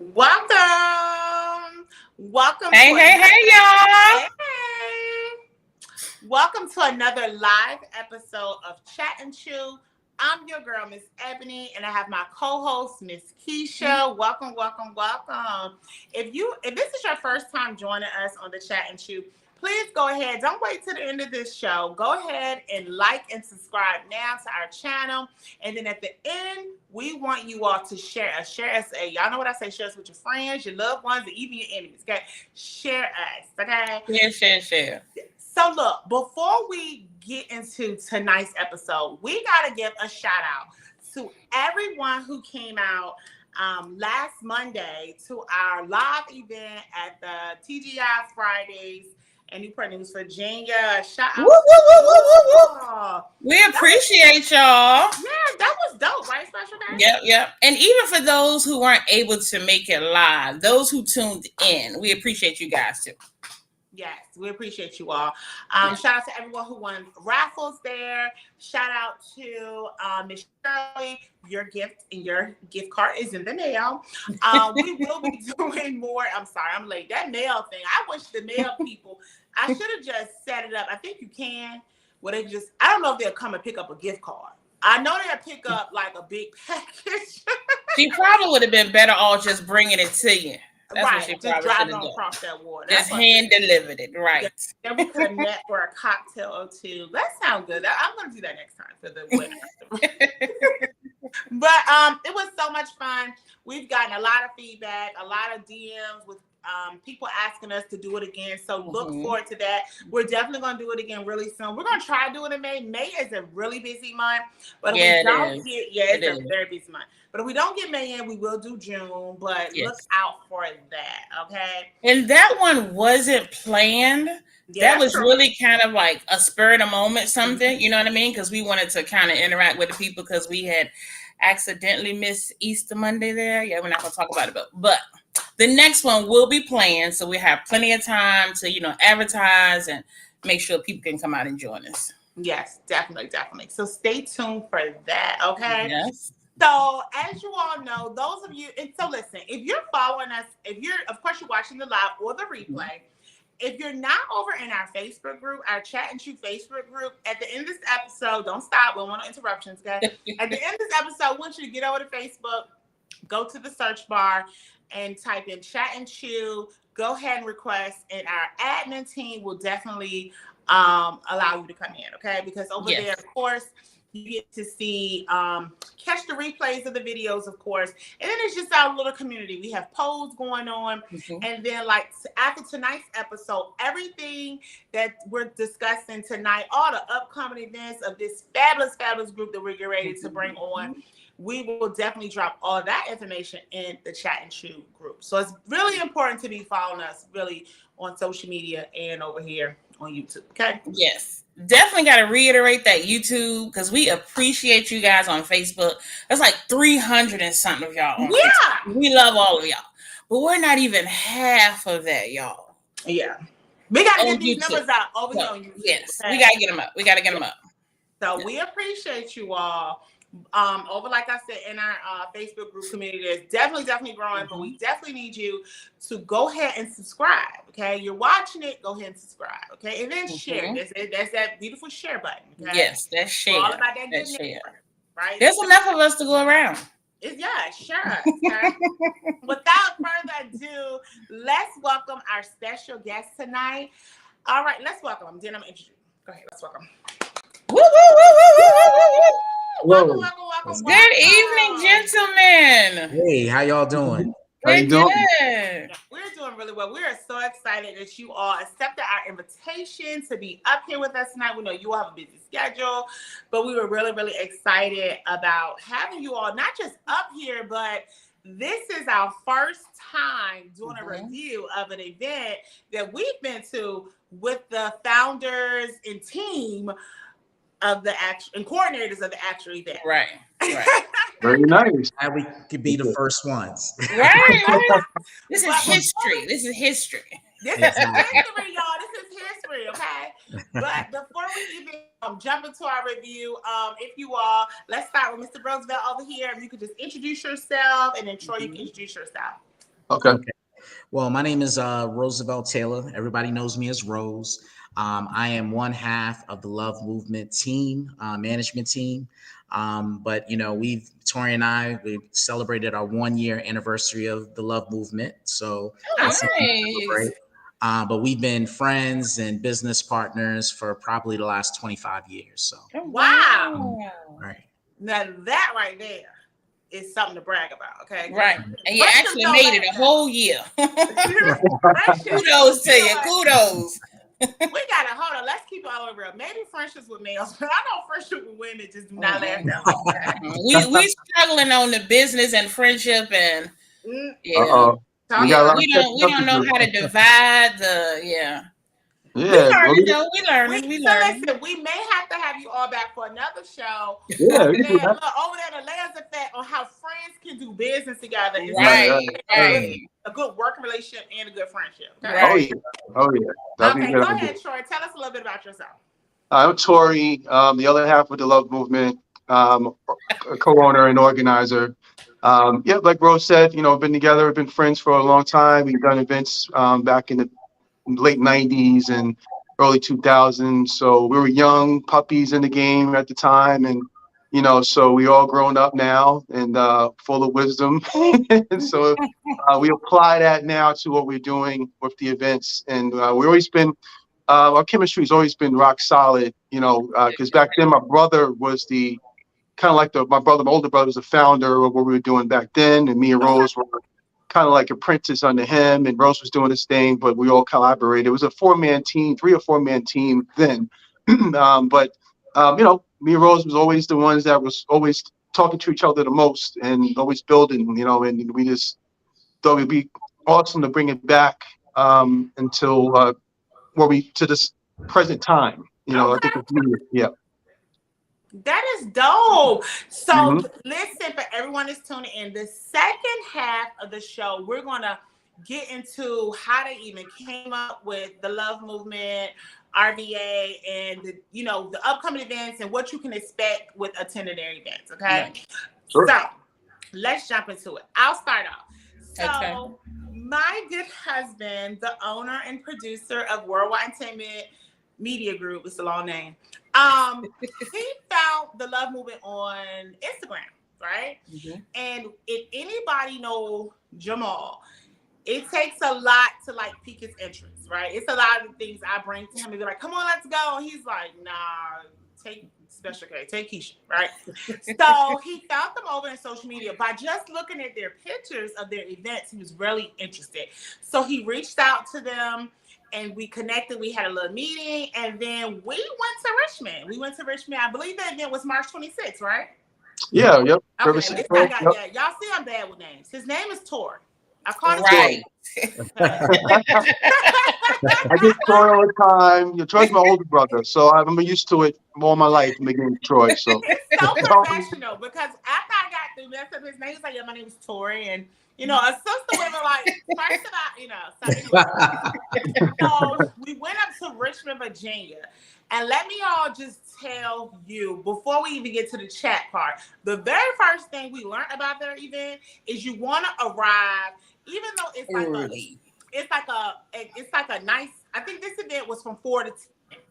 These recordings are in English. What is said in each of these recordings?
Welcome. Welcome Hey, to hey, another hey, y'all. hey. Welcome to another live episode of Chat and Chew. I'm your girl, Miss Ebony, and I have my co-host, Miss Keisha. Welcome, welcome, welcome. If this is your first time joining us on the Chat and Chew, please go ahead. Don't wait till the end of this show. Go ahead and like and subscribe now to our channel. And then at the end, we want you all to share us. Share us. Y'all know what I say. Share us with your friends, your loved ones, and even your enemies. Okay? Share us. Okay? Share. So look, before we get into tonight's episode, we got to give a shout out to everyone who came out last Monday to our live event at the TGI Fridays in Newport News, Virginia. Shout Woo, out woo, woo, to woo, you woo, woo. all. We appreciate y'all. Yeah, that was dope, right? Special guest? Yep. And even for those who weren't able to make it live, those who tuned in, we appreciate you guys too. Yes, we appreciate you all. Shout out to everyone who won raffles there. Shout out to Miss Shirley. Your gift and your gift card is in the mail. We will be doing more. I'm sorry, I'm late. That mail thing. I wish the mail people. I should have just set it up. I think you can. Well, they just. I don't know if they'll come and pick up a gift card. I know they'll pick up like a big package. She probably would have been better off just bringing it to you. That's right, what she just probably driving should have across that water. Just hand delivered it, right? Then we could have met for a cocktail or two. That sounds good. I'm gonna do that next time for the winner. But it was so much fun. We've gotten a lot of feedback, a lot of DMs with people asking us to do it again. So look forward to that. We're definitely going to do it again really soon. We're going to try to do it in May. May is a really busy month. But if we don't get, it's a very busy month. But if we don't get May in, we will do June. But look out for that, okay? And that one wasn't planned. Yeah, that was really kind of like a spur of the moment something, you know what I mean? Because we wanted to kind of interact with the people because we had accidentally missed Easter Monday there. Yeah, we're not going to talk about it, but the next one will be planned, so we have plenty of time to, advertise and make sure people can come out and join us. Yes, definitely. So stay tuned for that, okay? Yes. So as you all know, those of you, and so listen, if you're following us, of course, you're watching the live or the replay. If you're not over in our Facebook group, our Chat and Chew Facebook group, at the end of this episode, don't stop. We don't want no interruptions, guys. At the end of this episode, I want you to get over to Facebook, go to the search bar, and type in Chat and Chew. Go ahead and request, and our admin team will definitely allow you to come in, okay? Because over there, of course, you get to see, catch the replays of the videos, of course. And then it's just our little community. We have polls going on. And then, like, after tonight's episode, everything that we're discussing tonight, all the upcoming events of this fabulous group that we're getting ready to bring on, we will definitely drop all that information in the Chat and Chew group. So it's really important to be following us really on social media and over here on YouTube, okay? Yes. Definitely got to reiterate that YouTube, because we appreciate you guys on Facebook. There's like 300 and something of y'all on Facebook. We love all of y'all. But we're not even half of that, y'all. Yeah. We got to get these numbers out over here on YouTube. Yes, okay? We got to get them up. So we appreciate you all. Over, like I said, in our Facebook group community, there's definitely growing, but we definitely need you to go ahead and subscribe. Okay, you're watching it, go ahead and subscribe. Okay, and then share. There's that beautiful share button. Okay? Yes, that's share. We're all about that good share, right? There's enough of us to go around. Share us. Okay? Without further ado, let's welcome our special guest tonight. All right, let's welcome him. Then I'm introducing. Go ahead, let's welcome. Woo! Welcome. Good evening, gentlemen. Hey, how y'all doing? We're good. We're doing really well. We are so excited that you all accepted our invitation to be up here with us tonight. We know you all have a busy schedule, but we were really excited about having you all not just up here, but this is our first time doing a review of an event that we've been to with the founders and team of the actual and coordinators of the actual event. Right. Very nice. How we could be the first ones. Right. This is history. This is history, y'all. This is history, okay? But before we even jump into our review, if you all, let's start with Mr. Roosevelt over here. If you could just introduce yourself, and then Troy, you can introduce yourself. Okay. Well, my name is Roosevelt Taylor. Everybody knows me as Rose. I am one half of the Love Movement team, management team. But Tori and we celebrated our 1 year anniversary of the Love Movement. So that's something to Nice. celebrate. But we've been friends and business partners for probably the last 25 years. So wow. right. Now that right there is something to brag about, okay? Right. And you actually made it a whole year. Kudos to you. Kudos. We gotta hold on. Let's keep it all real. Maybe friendships with males, but I know friendships with women just do not last that long. We struggling on the business and friendship and We don't know how to divide the We learning. Listen, we may have to have you all back for another show. Yeah, over there, the layers effect on how friends can do business together. Right. A good working relationship and a good friendship. Okay? Right. Oh yeah. Okay, go ahead, Troy. Tell us a little bit about yourself. I'm Tori, the other half of the Love Movement, co-owner and organizer. Like Rose said, been together, been friends for a long time. We've done events back in the late 90s and early 2000s. So we were young puppies in the game at the time. And, so we all grown up now and full of wisdom. And so we apply that now to what we're doing with the events. And we always been, our chemistry has always been rock solid, because back then my brother was my older brother was the founder of what we were doing back then. And me and Rose were kind of like apprentice under him, and Rose was doing his thing, but we all collaborated. It was a 3 or 4 man team then. But me and Rose was always the ones that was always talking to each other the most and always building, and we just thought it'd be awesome to bring it back until to this present time. I think it's needed. Yeah. That is dope. So listen, for everyone that's tuning in, the second half of the show, we're going to get into how they even came up with the Love Movement RVA and the upcoming events and what you can expect with attending their events. Okay. Sure. So let's jump into it. I'll start off. So my good husband, the owner and producer of Worldwide Entertainment Media Group, it's a long name. He found the Love Movement on Instagram, right? And if anybody know Jamal, it takes a lot to pique his interest, right? It's a lot of things I bring to him and be like, come on, let's go. And he's like, nah, take Special K, take Keisha, right? So he found them over in social media. By just looking at their pictures of their events, he was really interested. So he reached out to them and we connected. We had a little meeting and then we went to Richmond. I believe the event was March 26th, right? Yeah, yep. Okay, y'all see I'm bad with names. His name is Tor. I call him right. I get Troy all the time. Troy's my older brother, so I'm used to it all my life. Making Troy, so it's so professional because after I got through messing up his name, he's like, "Yeah, my name is Tori," and a sister women like first of all, So we went up to Richmond, Virginia, and let me all just tell you before we even get to the chat part. The very first thing we learned about their event is you want to arrive, even though it's early. It's like a nice. I think this event was from 4 to 10,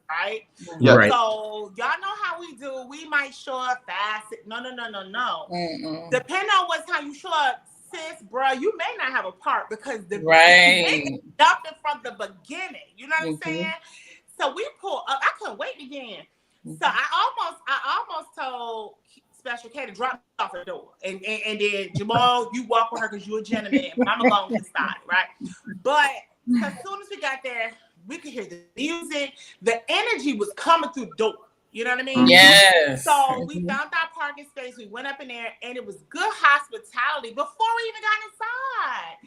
right? Yeah. Right. So y'all know how we do. We might show up fast. No. Mm-mm. Depending on what time you show up, sis, bro, you may not have a part because the jumping from the beginning. You know what I'm saying? So we pull up. I couldn't wait to get in. So I almost told Special K to drop me off the door, and then Jamal, you walk with her because you're a gentleman, but I'm gonna go inside, right? But as soon as we got there, we could hear the music. The energy was coming through the door. You know what I mean? Yes. So we found our parking space. We went up in there, and it was good hospitality before we even got inside.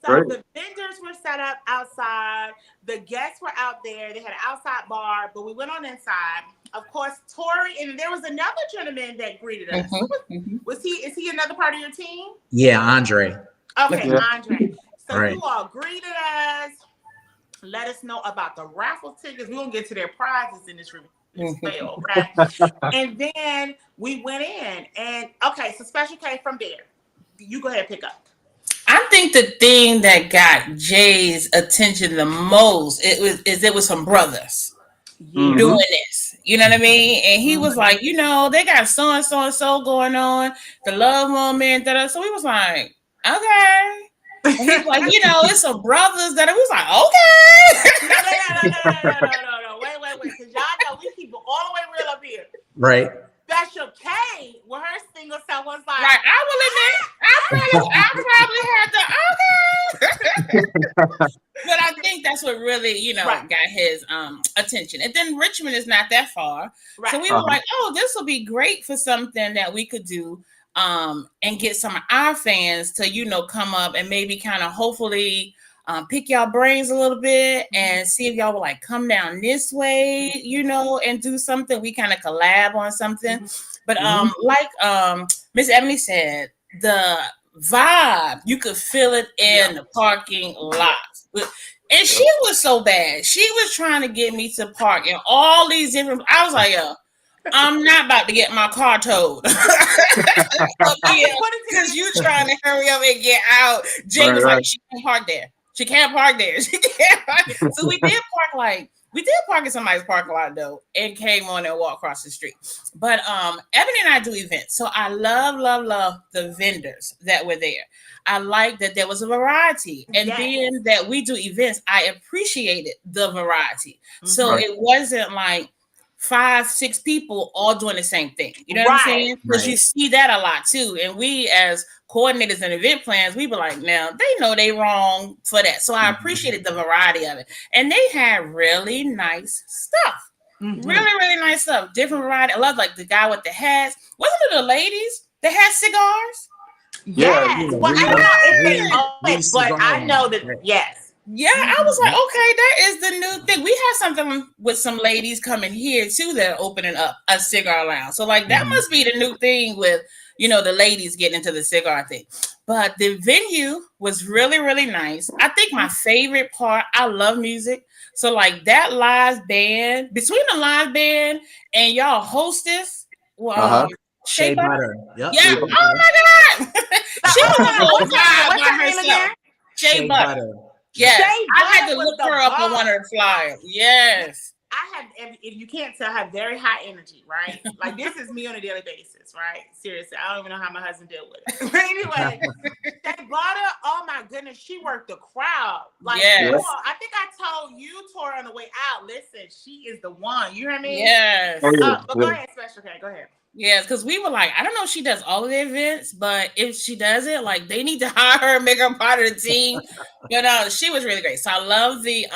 So the vendors were set up outside. The guests were out there. They had an outside bar, but we went on inside. Of course, Tori, and there was another gentleman that greeted us. Is he another part of your team? Yeah, Andre. Okay, Andre. So you all greeted us. Let us know about the raffle tickets. We're gonna get to their prizes in this review. Okay. And then we went in and so Special K from there. You go ahead and pick up. I think the thing that got Jay's attention the most it was some brothers Yeah. doing this. You know what I mean? And he was like, they got so and so and so going on, the love moment. So he was like, okay. And he's like, it's some brothers that was like, okay. No. Wait. Because y'all know we keep it all the way real up here. Right. Special K, with her single self was like, right. I will admit, I probably had to, okay. But I think that's what really, got his attention. And then Richmond is not that far. Right. So we were like, oh, this will be great for something that we could do and get some of our fans to, come up and maybe kind of hopefully pick y'all brains a little bit and see if y'all will like come down this way, and do something. We kind of collab on something. But like Miss Emily said, the vibe, you could feel it in the parking lot. And she was so bad. She was trying to get me to park in all these different. I was like, I'm not about to get my car towed. Because you trying to hurry up and get out. Jay was like, she can't park there. She can't park there. She can't park. So we did park in somebody's parking lot though, and came on and walked across the street. But Ebony and I do events. So I love the vendors that were there. I like that there was a variety. And being that we do events, I appreciated the variety. So it wasn't like 5-6 people all doing the same thing. You know what I'm saying? Because you see that a lot too. And we as coordinators and event plans, we were like, now they know they wrong for that. So I appreciated the variety of it. And they had really nice stuff. Really nice stuff. Different variety. I love like the guy with the hats. Wasn't it the ladies that had cigars? Yes. Well, I don't know if they always, but I know that yes. Yeah, I was like, okay, that is the new thing. We have something with some ladies coming here too that are opening up a cigar lounge. So like that must be the new thing with, the ladies getting into the cigar thing. But the venue was really nice. I think my favorite part, I love music. So like that live band, between the live band and y'all hostess, Shea Butter. Yep. Yeah. Oh my God. She was a whole vibe by herself. Shea Butter. Yes, I had to look her up on one of the flyers. Yes. I have, if you can't tell, I have very high energy, right? Like this is me on a daily basis, right? Seriously, I don't even know how my husband deal with it. But anyway, Shea Butter, oh my goodness, she worked the crowd. Like, I think I told you, Tori, on the way out, listen, she is the one. You hear me? Yes. But go ahead, Special K, go ahead. Yes, because we were like, I don't know if she does all of the events, but if she does it, like they need to hire her and make her part of the team. But she was really great. So I love the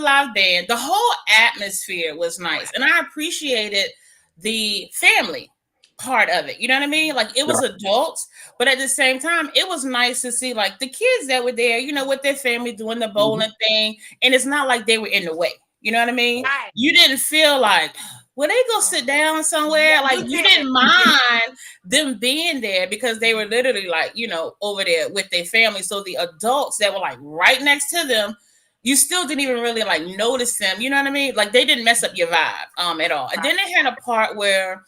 live band. The whole atmosphere was nice. And I appreciated the family part of it. You know what I mean? Like it was adults, but at the same time, it was nice to see like the kids that were there, with their family doing the bowling thing. And it's not like they were in the way. You know what I mean? Right. You didn't feel like, well, they go sit down somewhere. Like you didn't mind them being there because they were literally like, over there with their family. So the adults that were like right next to them, you still didn't even really like notice them. You know what I mean? Like they didn't mess up your vibe at all. And then they had a part where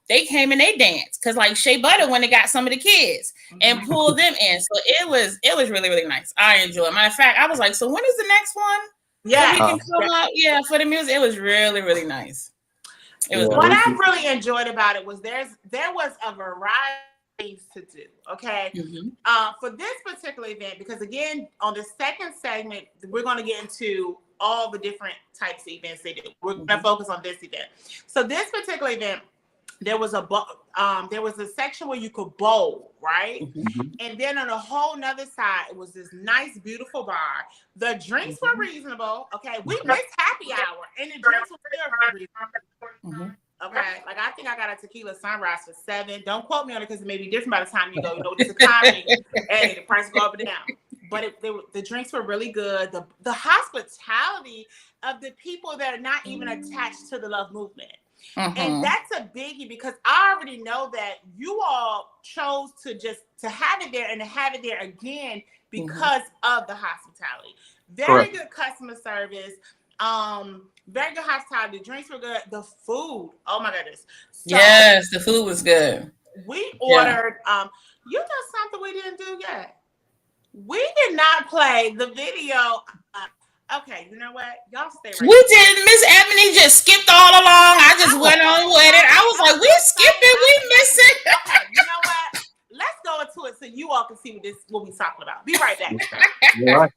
they came and they danced because like Shea Butter went and got some of the kids and pulled them in. So it was really nice. I enjoyed it. Matter of fact, I was like, so when is the next one? Yeah, so we can come up. Yeah, for the music. It was really nice. It was what I really enjoyed about it was there was a variety of things to do. Okay, for this particular event, because again, on the second segment, we're going to get into all the different types of events they do. We're going to focus on this event. So this particular event, there was a section where you could bowl, right? And then on a whole nother side, it was this nice, beautiful bar. The drinks were reasonable. Okay, we missed happy hour, and the drinks were still reasonable. Okay, like I think I got a tequila sunrise for $7. Don't quote me on it because it may be different by the time you go. It's a economy. Hey, the price go up and down. But the drinks were really good. The hospitality of the people that are not even attached to the Love Movement. And that's a biggie because I already know that you all chose to have it there and to have it there again because of the hospitality. Very good customer service. Very good hospitality. The drinks were good. The food. Oh my goodness. So yes, the food was good. We ordered. You know something we didn't do yet? We did not play the video. Okay, you know what? Y'all stay right We did. Miss Ebony just skipped all along. I just went on with it. I was like, we skipping, we missing. Okay, you know what? Let's go into it so you all can see what we talking about. Be right back. All right.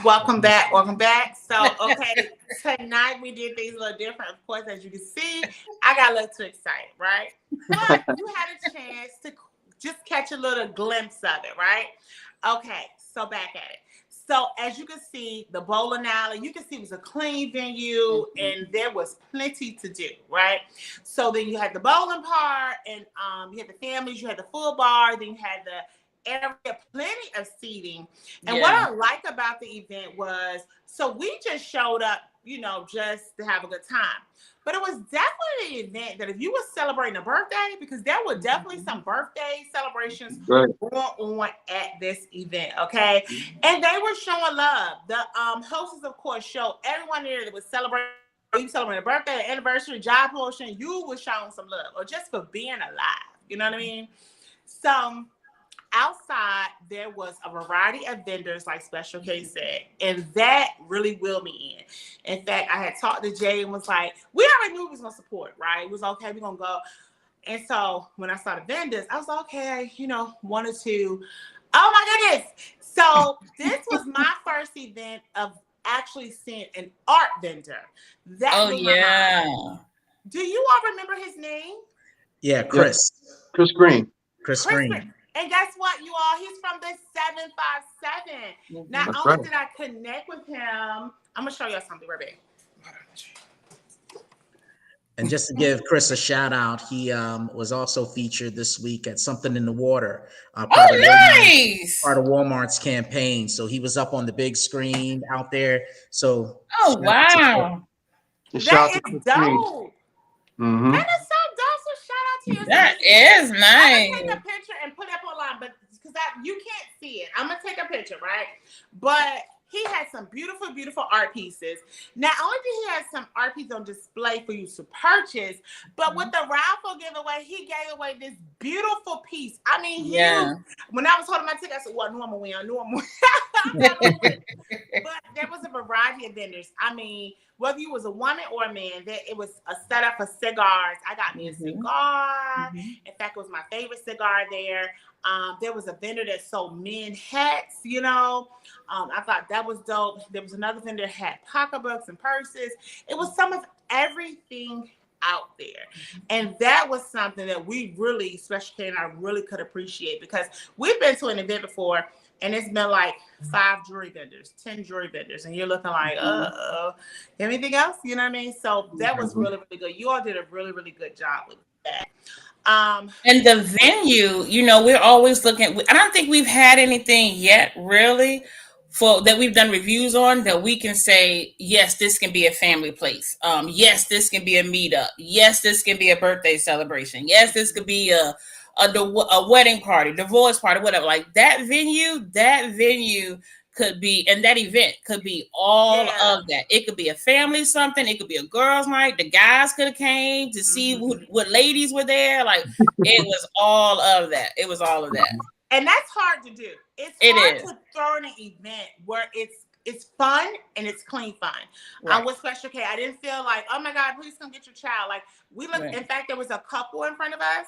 Welcome back. Welcome back. So, okay, tonight we did things a little different. Of course, as you can see, I got a little too excited, right? But you had a chance to just catch a little glimpse of it, right? Okay, so back at it. So, as you can see, the bowling alley, you can see it was a clean venue and there was plenty to do, right? So then you had the bowling part and you had the families, you had the full bar, then you had the area, plenty of seating. And what I like about the event was, so we just showed up, you know, just to have a good time. But it was definitely an event that if you were celebrating a birthday, because there were definitely some birthday celebrations going on at this event, okay? And they were showing love. The hostess, of course, showed everyone there that was celebrating. You celebrating a birthday, an anniversary, job promotion, you were showing some love, or just for being alive. You know what I mean? So outside, there was a variety of vendors, like Special K said, and that really wheeled me in. In fact, I had talked to Jay and was like, we already knew we was going to support, right? It was okay, we're going to go. And so when I saw the vendors, I was like, okay, you know, one or two. Oh my goodness. So this was my first event of actually seeing an art vendor. That blew my mind. Do you all remember his name? Yeah, Chris. Chris Green. Chris Green. And guess what, you all? He's from the 757. Not only did I connect with him, I'm going to show y'all something right back. And just to give Chris a shout out, he was also featured this week at Something in the Water. Part of Walmart's campaign. So he was up on the big screen out there. So wow. That is dope. Mm-hmm. That is so dope. So shout out to you. That is nice. I'm gonna take a picture and put it up online, but because you can't see it, I'm gonna take a picture, right? But he had some beautiful, beautiful art pieces. Not only did he have some art pieces on display for you to purchase, but with the raffle giveaway, he gave away this beautiful piece. I mean, when I was holding my ticket, I said, "Well, normal win, normal." But there was a variety of vendors. I mean, whether you was a woman or a man, it was a setup for cigars. I got me a cigar. In fact, it was my favorite cigar there. There was a vendor that sold men hats, you know. I thought that was dope. There was another vendor that had pocketbooks and purses. It was some of everything out there. And that was something that we really, Special K and I really could appreciate, because we've been to an event before and it's been like 5 jewelry vendors, 10 jewelry vendors, and you're looking like, anything else? You know what I mean? So that was really, really good. You all did a really, really good job with that. And the venue, you know, we're always looking. I don't think we've had anything yet, really, that we've done reviews on that we can say, yes, this can be a family place. Yes, this can be a meetup. Yes, this can be a birthday celebration. Yes, this could be a a wedding party, divorce party, whatever. Like that venue could be, and that event could be all of that. It could be a family something. It could be a girls' night. The guys could have came to see what ladies were there. Like it was all of that. It was all of that. And that's hard to do. It's hard to throw in an event where it's fun and it's clean fun. Right. With Special K, I didn't feel like, oh my God, please come get your child. Like we looked. Right. In fact, there was a couple in front of us,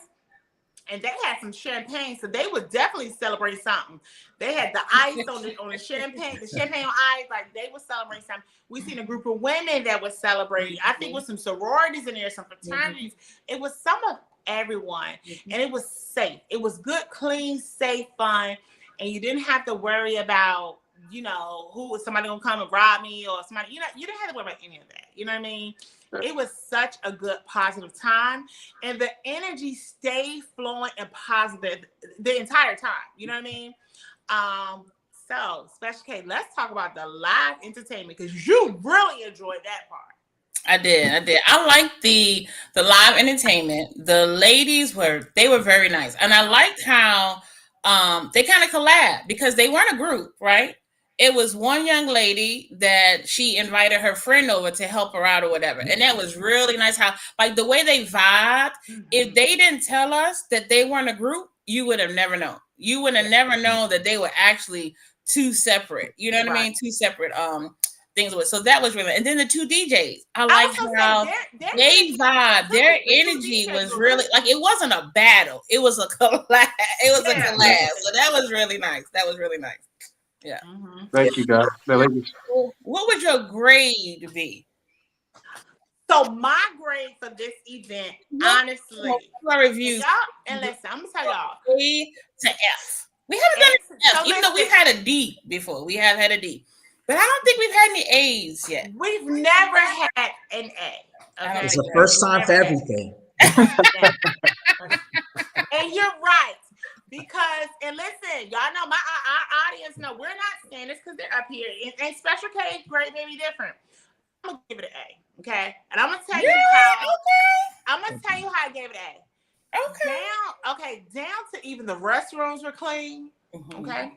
and they had some champagne, so they would definitely celebrate something. They had the ice on the champagne, the champagne on ice, like they would celebrate something. We seen a group of women that was celebrating. I think with some sororities in there, some fraternities. It was some of everyone, and it was safe. It was good, clean, safe, fun, and you didn't have to worry about, you know, who was somebody gonna come and rob me or somebody. You know, you didn't have to worry about any of that. You know what I mean? It was such a good, positive time, and the energy stayed flowing and positive the entire time. You know what I mean? So, Special K, let's talk about the live entertainment because you really enjoyed that part. I did. I liked the live entertainment. The ladies were very nice, and I liked how they kind of collabed because they weren't a group, right? It was one young lady that she invited her friend over to help her out or whatever. And that was really nice how, like, the way they vibed, if they didn't tell us that they weren't a group, you would have never known. You would have never known that they were actually two separate, you know what I mean? Two separate things. So that was really, and then the two DJs, I liked how they vibe. Their energy was really, like, it wasn't a battle. It was a collab. It was a collab. So that was really nice. Yeah. Thank you, guys. What would your grade be? So my grade for this event, honestly, reviews. And listen, I'm gonna tell y'all, A to F. We haven't done an F, even though we've had a D before. We have had a D, but I don't think we've had any A's yet. We've never had an A. Okay? It's the first time for everything. And you're right. Because, and listen, y'all know our audience know we're not saying this because they're up here. And Special K grade may be different. I'm gonna give it an A, okay? And I'm gonna tell you how. I'm gonna tell you how I gave it an A. Okay. Down to even the restrooms were clean. Okay.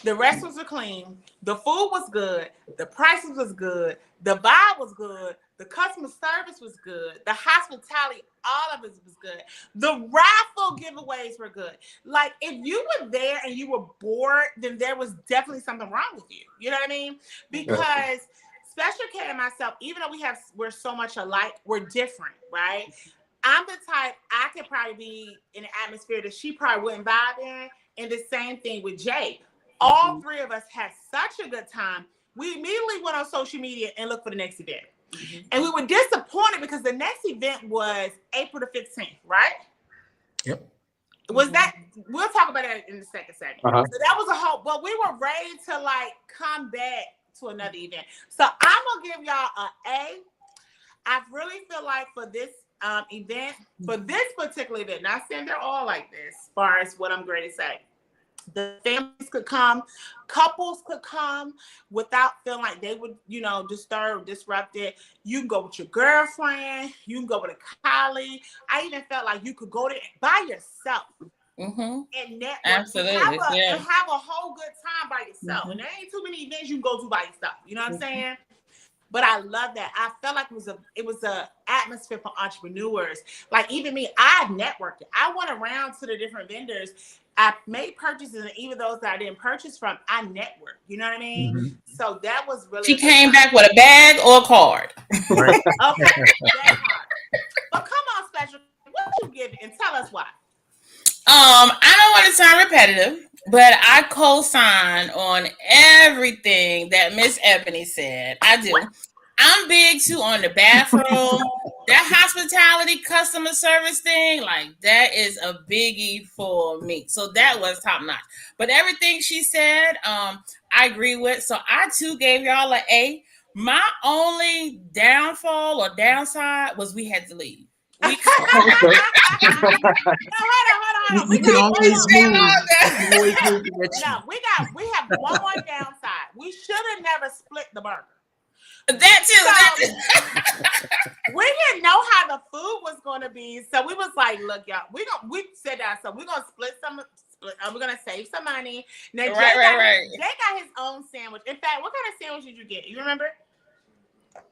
The restrooms were clean. The food was good. The prices was good. The vibe was good. The customer service was good. The hospitality, all of it was good. The raffle giveaways were good. Like, if you were there and you were bored, then there was definitely something wrong with you. You know what I mean? Because Special K and myself, even though we're so much alike, we're different, right? I'm the type, I could probably be in an atmosphere that she probably wouldn't vibe in. And the same thing with Jay. All three of us had such a good time. We immediately went on social media and looked for the next event. And we were disappointed because the next event was April the 15th, right? Yep. Was that, we'll talk about that in the second segment. So that was a whole, but we were ready to like come back to another event. So I'm gonna give y'all an A. I really feel like for this event, for this particular event, not saying they're all like this, as far as what I'm going to say. The families could come, couples could come without feeling like they would, disturb, disrupted. You can go with your girlfriend, you can go with a colleague. I even felt like you could go there by yourself and network. Absolutely, and have a whole good time by yourself. And there ain't too many events you can go to by yourself. You know what I'm saying? But I love that. I felt like it was a atmosphere for entrepreneurs. Like even me, I networked. I went around to the different vendors. I made purchases, and even those that I didn't purchase from, I networked. You know what I mean? So that was really. She came back with a bag or a card. Okay, that part. But come on, Special. What you give it, and tell us why. I don't want to sound repetitive, but I co-sign on everything that Miss Ebony said. I do. I'm big too on the bathroom. That hospitality customer service thing, like that is a biggie for me. So that was top notch. But everything she said, I agree with. So I too gave y'all an A. My only downfall or downside was we had to leave. We hold on. We can always move. No, we have one more downside. We should have never split the burger. That too. So, That too. we didn't know how the food was going to be, so we was like, "Look, y'all, we said that, so we're gonna split. We're gonna save some money." Now, Right. Jay got his own sandwich. In fact, what kind of sandwich did you get? You remember?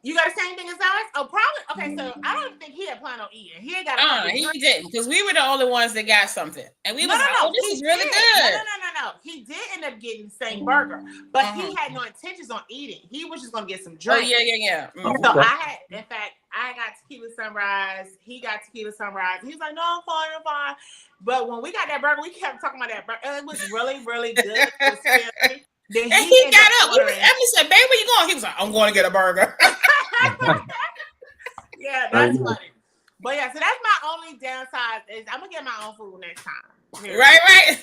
You got the same thing as ours? Oh, probably. Okay, so I don't think he had planned on eating. He ain't got a He didn't, because we were the only ones that got something, and we was like, "Oh, this is really good." No. He did end up getting the same burger, but he had no intentions on eating. He was just gonna get some drink. Oh yeah. So I got tequila sunrise. He got tequila sunrise. He's like, "No, I'm fine." But when we got that burger, we kept talking about that burger. It was really, really good. It was filling. Then And he got up. Emily said, "Babe, where you going?" He was like, "I'm going to get a burger." Yeah, that's funny. But yeah, so that's my only downside is I'm gonna get my own food next time. Yeah. Right.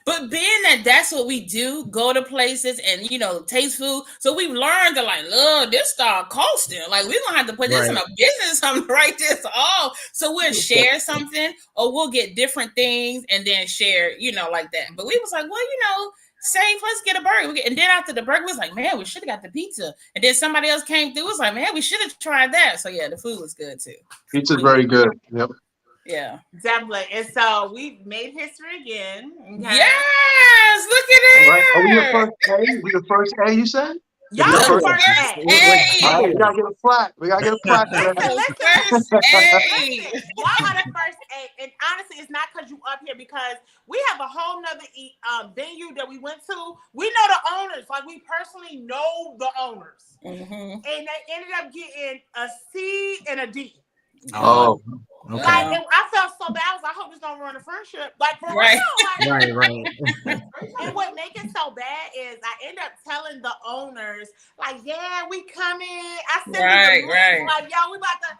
But being that that's what we do, go to places and taste food. So we've learned to like, look, this start costing. Like we're gonna have to put this in a business, something write this off. So we'll share something or we'll get different things and then share, like that. But we was like, well, same, let's get a burger. And then after the burger, we was like, man, we should have got the pizza. And then somebody else came through, was like, man, we should have tried that. So yeah, the food was good too. Pizza's very good. Yep. Yeah. Definitely. And so we made history again. Okay? Yes, look at it. All right. Are we the first A? We the first A, you said? Y'all the first A. Hey. We gotta get a plaque. Listen. Hey. Y'all are the first A. And honestly, it's not because you up here, because we have a whole nother venue that we went to. We know the owners. Like, we personally know the owners. Mm-hmm. And they ended up getting a C and a D. Oh. Okay. Like, and I felt so bad. I was like, I hope this don't ruin the friendship. Like, for real. Like, Right. And what makes it so bad is I end up telling the owners, like, yeah, we coming. I said, right. Like, yo, we about to.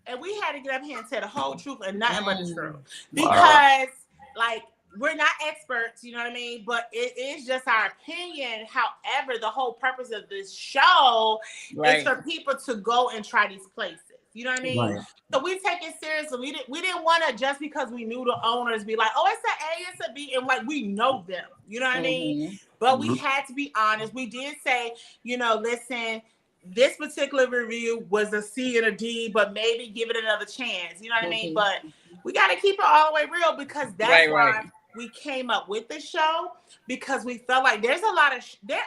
And we had to get up here and tell the whole truth and nothing but the truth. Because, like, we're not experts, you know what I mean? But it is just our opinion. However, the whole purpose of this show is for people to go and try these places. You know what I mean? Right. So we take it seriously. We didn't want to, just because we knew the owners, be like, oh, it's an A, it's a B, and like we know them. You know what I mean? But we had to be honest. We did say, listen, this particular review was a C and a D, but maybe give it another chance. You know what I mean? But we got to keep it all the way real, because that's why we came up with the show, because we felt like there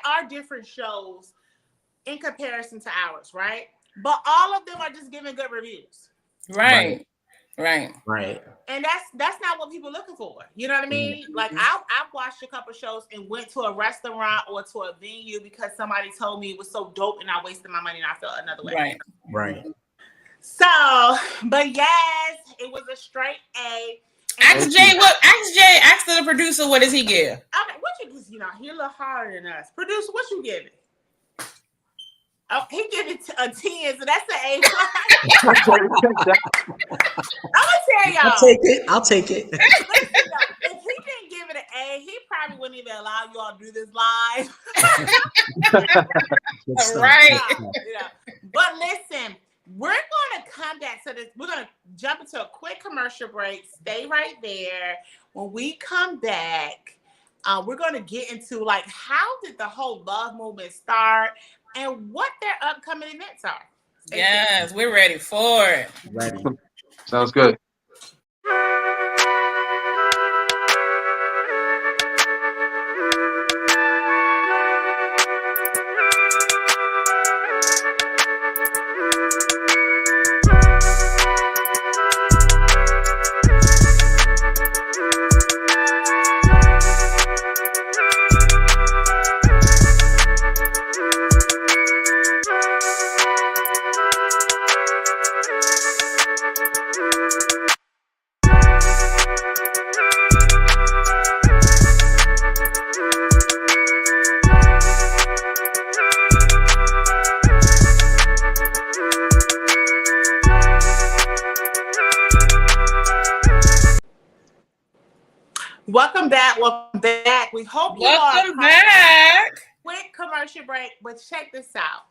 are different shows in comparison to ours, right? But all of them are just giving good reviews. Right. And that's not what people are looking for. You know what I mean? Like, I've watched a couple shows and went to a restaurant or to a venue because somebody told me it was so dope and I wasted my money and I felt another way. Right. So, but yes, it was a straight A. Ask the producer, what does he give? Okay, what you, because he a little harder than us. Producer, what you giving? Oh, he give it a 10, so that's an A. I'm gonna tell y'all. I'll take it. Listen, if he didn't give it an A, he probably wouldn't even allow y'all to do this live. Right. But listen, we're gonna come back to this. We're gonna jump into a quick commercial break. Stay right there. When we come back, we're gonna get into like, how did the whole Love movement start and what their upcoming events are. Yes, we're ready for it. Ready. Sounds good. Welcome back. We hope you Welcome back. Quick commercial break, but check this out.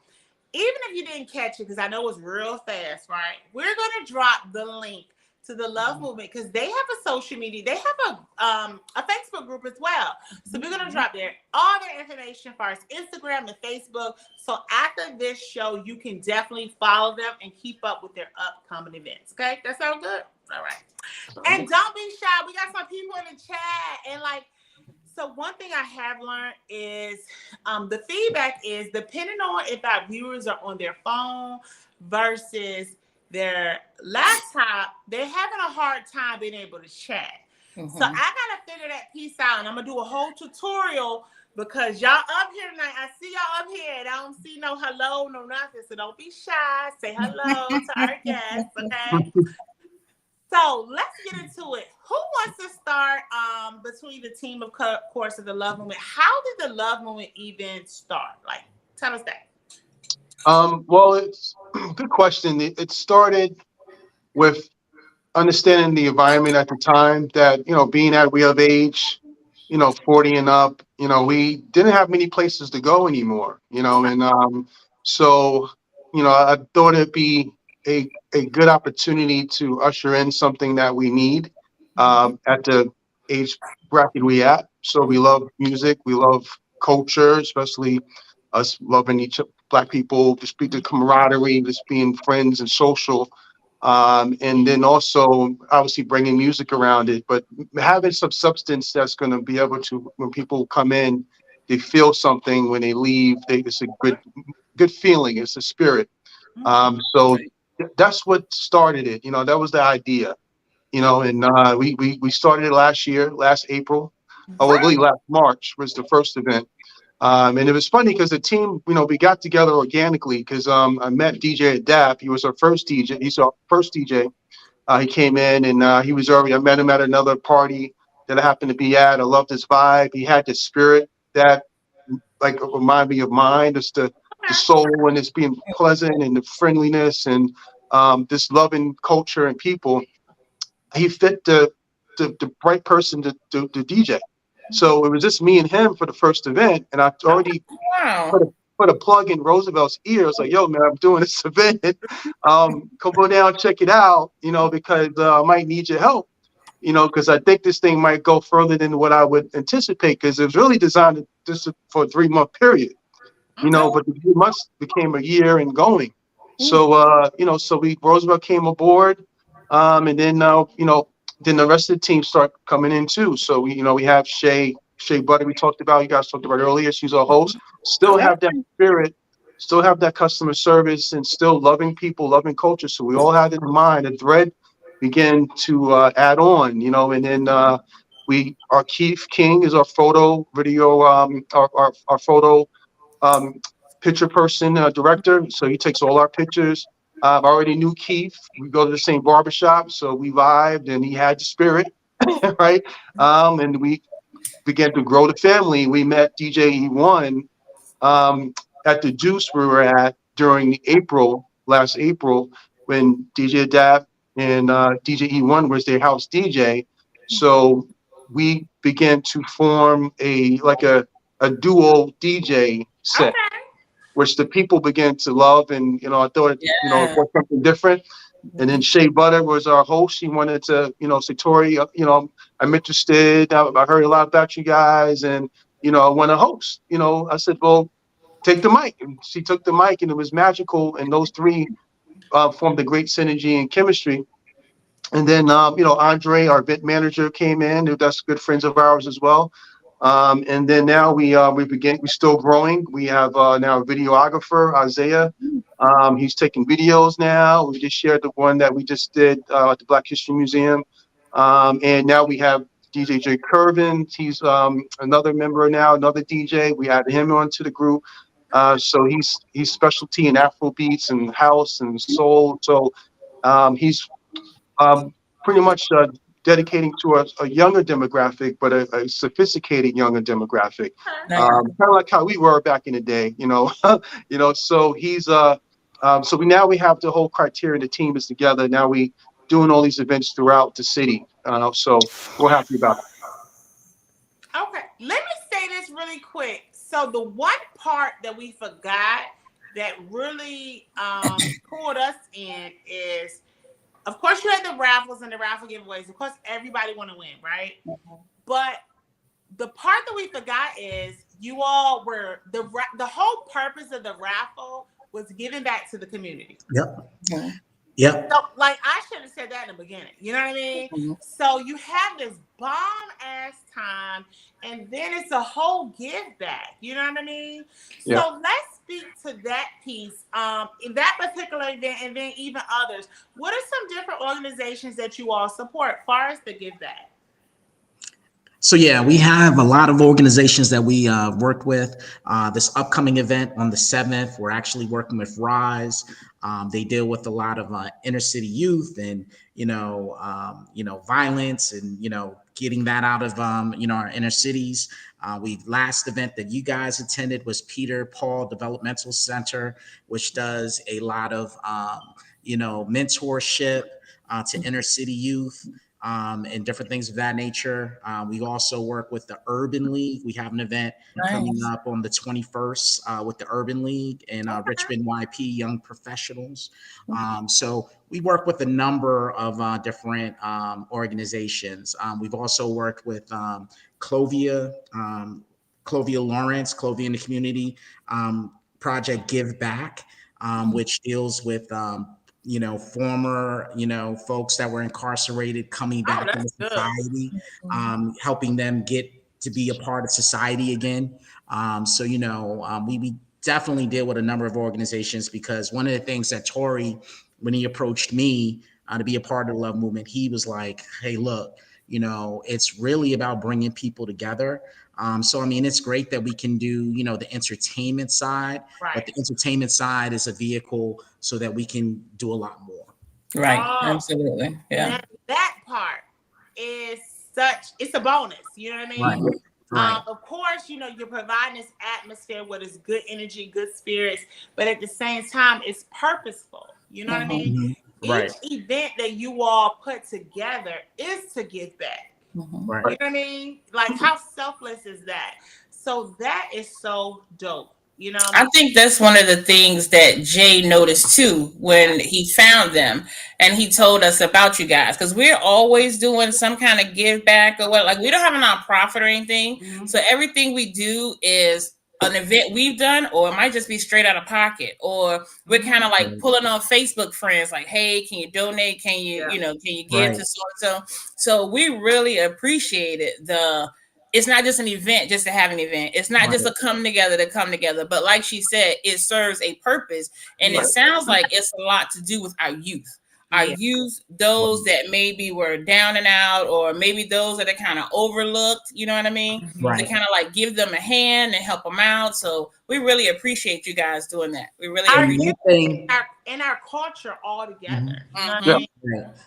Even if you didn't catch it, because I know it's real fast, right? We're going to drop the link to the Love Movement because they have a social media. They have a Facebook group as well. So we're gonna drop all their information for our Instagram and Facebook. So after this show, you can definitely follow them and keep up with their upcoming events. Okay, that sound good? All right. And don't be shy. We got some people in the chat and so one thing I have learned is the feedback is depending on if our viewers are on their phone versus their laptop, they're having a hard time being able to chat. Mm-hmm. So I gotta figure that piece out, and I'm gonna do a whole tutorial because y'all up here tonight. I see y'all up here, and I don't see no hello, no nothing. So don't be shy. Say hello to our guests, okay? So let's get into it. Who wants to start between the team, of course, of the Love Movement? How did the Love Movement event start? Tell us that. Well, it's a good question. It started with understanding the environment at the time that, being at We Have Age, 40 and up, we didn't have many places to go anymore, and so, I thought it'd be a good opportunity to usher in something that we need at the age bracket we at. So we love music, we love culture, especially us loving Black people, just be the camaraderie, just being friends and social. And then also obviously bringing music around it, but having some substance that's going to be able to, when people come in, they feel something. When they leave, it's a good feeling. It's a spirit. So that's what started it. That was the idea. And we started it last April. I believe last March was the first event. And it was funny because the team, we got together organically because I met DJ Adapt. He was our first DJ. He's our first DJ. He came in and he was I met him at another party that I happened to be at. I loved his vibe. He had the spirit that remind me of mine. Just the soul and it's being pleasant and the friendliness and this loving culture and people. He fit the right person to DJ. So it was just me and him for the first event, and I already put a plug in Roosevelt's ear. I was like, "Yo, man, I'm doing this event. Come go down, check it out. Because I might need your help. Because I think this thing might go further than what I would anticipate. Because it was really designed just for a 3-month period. But the 3 months became a year and going. So so Roosevelt came aboard, and then then the rest of the team start coming in too. So we have Shea Butter we talked about. You guys talked about earlier. She's our host. Still have that spirit, still have that customer service, and still loving people, loving culture. So we all had it in mind. The thread began to add on, and then our Keith King is our photo video, our photo picture person, director. So he takes all our pictures. I already knew Keith. We go to the same barbershop, so we vibed, and he had the spirit, right? And we began to grow the family. We met DJ E1 at the Juice we were at during last April, when DJ Adapt and DJ E1 was their house DJ. So we began to form a duo DJ set. Okay. Which the people began to love, and I thought it was something different. And then Shea Butter was our host. She wanted to, say, Tori, I'm interested. I heard a lot about you guys, and I want to host. I said, well, take the mic. And she took the mic, and it was magical. And those three formed a great synergy and chemistry. And then Andre, our event manager, came in. That's good friends of ours as well. And then now we're still growing. We have now a videographer, Isaiah. He's taking videos now. We just shared the one that we just did at the Black History Museum. And now we have DJ J. Curvin. He's another member now, another DJ. We added him onto the group. So he's specialty in Afro beats and house and soul. So he's pretty much dedicating to a younger demographic, but a sophisticated younger demographic, kind of like how we were back in the day, So he's so we have the whole criteria. The team is together now. We doing all these events throughout the city, so we're happy about it. Okay, let me say this really quick. So the one part that we forgot that really pulled us in is of course, you had the raffles and the raffle giveaways. Of course, everybody want to win, right? But the part that we forgot is you all were the whole purpose of the raffle was giving back to the community. Yep. Mm-hmm. Yep. So, like, I should have said that in the beginning. You know what I mean? Mm-hmm. So you have this bomb ass time, and then it's a whole give back. You know what I mean? Yeah. So let's speak to that piece, in that particular event, and then even others. What are some different organizations that you all support, far as the give back? So yeah, we have a lot of organizations that we worked with. This upcoming event on the 7th, we're actually working with Rise. They deal with a lot of inner city youth and violence and getting that out of our inner cities. Last event that you guys attended was Peter Paul Developmental Center, which does a lot of mentorship to inner city youth. And different things of that nature. We also work with the Urban League. We have an event coming up on the 21st with the Urban League and Richmond YP Young Professionals. So we work with a number of different organizations. We've also worked with Clovia Lawrence, Clovia in the Community, Project Give Back, which deals with former, folks that were incarcerated coming back into society, helping them get to be a part of society again. We definitely deal with a number of organizations because one of the things that Tory, when he approached me to be a part of the Love Movement, he was like, hey, look, it's really about bringing people together. It's great that we can do, the entertainment side, but the entertainment side is a vehicle so that we can do a lot more. Right. Absolutely. Yeah. Now, that part is it's a bonus. You know what I mean? Right. Of course, you're providing this atmosphere where there's good energy, good spirits, but at the same time, it's purposeful. You know what I mean? Right. Each event that you all put together is to give back. Right. You know what I mean? Like, how selfless is that? So that is so dope. I think that's one of the things that Jay noticed too when he found them and he told us about you guys, because we're always doing some kind of give back or what. Like, we don't have a nonprofit or anything. Mm-hmm. So everything we do is an event we've done, or it might just be straight out of pocket, or we're kind of like pulling on Facebook friends like, hey, can you donate? Can you, can you give to so-and-so? So we really appreciated it's not just an event just to have an event. It's not just a come together, but like she said, it serves a purpose. And it sounds like it's a lot to do with our youth. Our youth, those that maybe were down and out, or maybe those that are kind of overlooked, you know what I mean? Right. To kind of like give them a hand and help them out. So we really appreciate you guys doing that. We really appreciate in our culture all together. You know what I mean?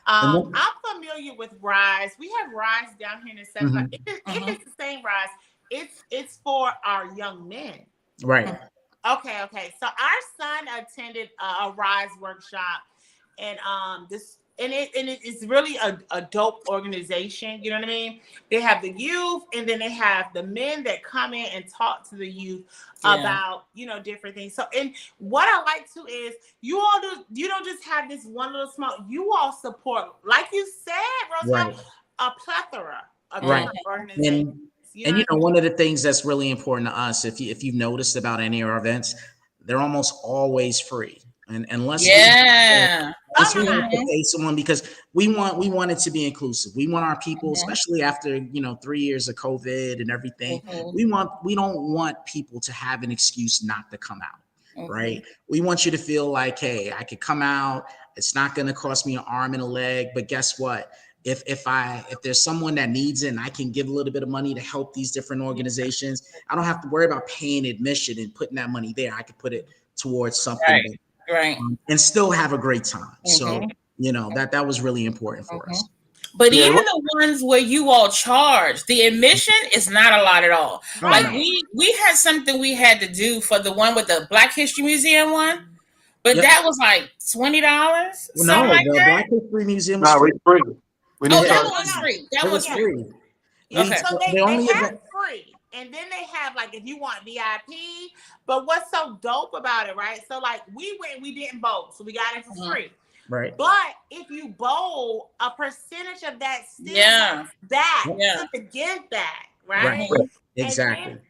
I'm familiar with Rise. We have Rise down here in the South. If it's the same Rise, it's for our young men. Right. Okay. So our son attended a Rise workshop. And it's really a dope organization. You know what I mean? They have the youth, and then they have the men that come in and talk to the youth about different things. So, and what I like to is you don't just have this one little small. You all support, like you said, Rosa, a plethora of organizations. And one of the things that's really important to us, if you've noticed about any of our events, they're almost always free. And unless we have to pay someone, because we want it to be inclusive. We want our people, especially after 3 years of COVID and everything. We don't want people to have an excuse not to come out. Right? We want you to feel like, hey, I could come out. It's not going to cost me an arm and a leg. But guess what? If there's someone that needs it and I can give a little bit of money to help these different organizations, I don't have to worry about paying admission and putting that money there. I could put it towards something. Right. And still have a great time. So, that was really important for us. But even the ones where you all charge, the admission is not a lot at all. Like we had something we had to do for the one with the Black History Museum one, but that was like $20. No, the Black History Museum was free. That was free. That was free. Okay. So they have free. And then they have, like, if you want VIP, but what's so dope about it, right? So, like, we went, we didn't vote, so we got it for free. Right. But if you bowl, a percentage of that still goes back to the give back, right? Right. And Exactly. then,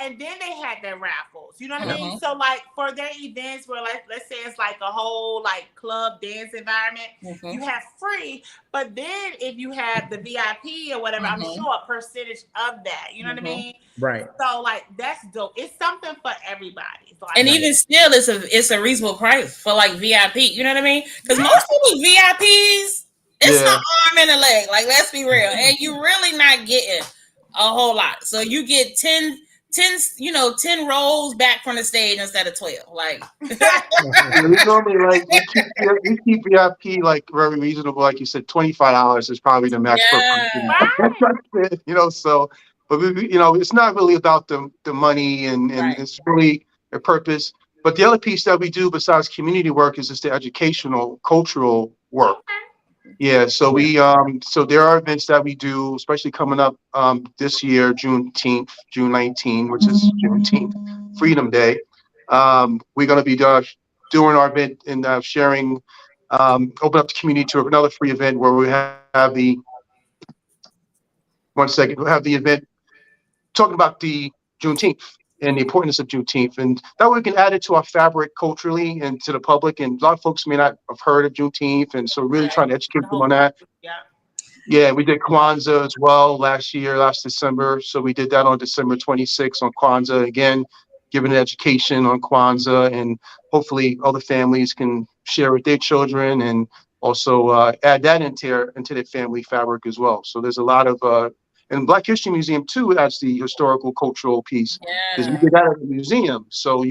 and then they had their raffles. You know what I Mhm. mean? So like for their events where let's say it's like a whole like club dance environment, you have free. But then if you have the VIP or whatever, I'm sure a percentage of that. You know what I mean? Right. So like that's dope. It's something for everybody. So And even still, it's a reasonable price for like VIP. You know what I mean? Because most people VIPs, it's an arm and a leg. Like, let's be real, and you really not getting a whole lot. So you get 10 rows back from the stage instead of 12. Like, we normally like we keep VIP like very reasonable. Like you said, $25 is probably the max per person. So, but it's not really about the money, and it's really a purpose. But the other piece that we do besides community work is just the educational, cultural work. Yeah, so so there are events that we do, especially coming up this year, June 19, which is Juneteenth, Freedom Day. We're going to be doing our event and sharing, open up the community to another free event where we have we'll have the event talking about the Juneteenth and the importance of Juneteenth. And that way we can add it to our fabric culturally and to the public. And a lot of folks may not have heard of Juneteenth. And so really trying to educate them on that. Yeah, we did Kwanzaa as well last December. So we did that on December 26th on Kwanzaa. Again, giving an education on Kwanzaa, and hopefully other families can share with their children and also add that into their family fabric as well. So there's a lot of, and Black History Museum too has the historical cultural piece, because we did that at the museum. So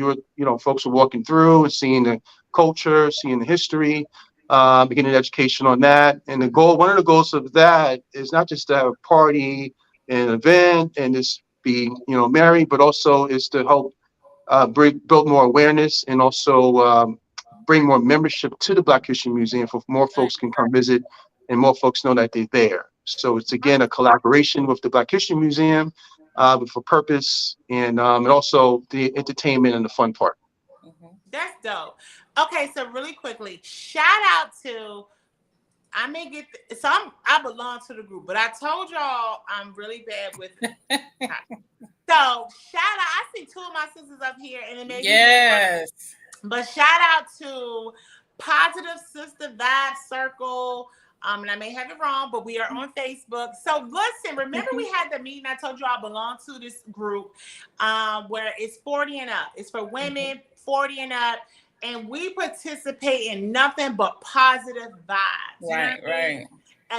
folks are walking through and seeing the culture, seeing the history, getting an education on that. And one of the goals of that is not just to have a party and an event and just be merry, but also is to help build more awareness, and also bring more membership to the Black History Museum, for more folks can come visit and more folks know that they're there. So it's again a collaboration with the Black History Museum, for purpose, and also the entertainment and the fun part. That's dope. Okay, so really quickly, shout out to, I belong to the group, but I told y'all I'm really bad with it. So shout out, I see two of my sisters up here, and it made me but shout out to Positive Sister Vibe Circle. And I may have it wrong, but we are on Facebook. So listen, remember we had the meeting, I told you I belong to this group where it's 40 and up. It's for women 40 and up. And we participate in nothing but positive vibes. Right.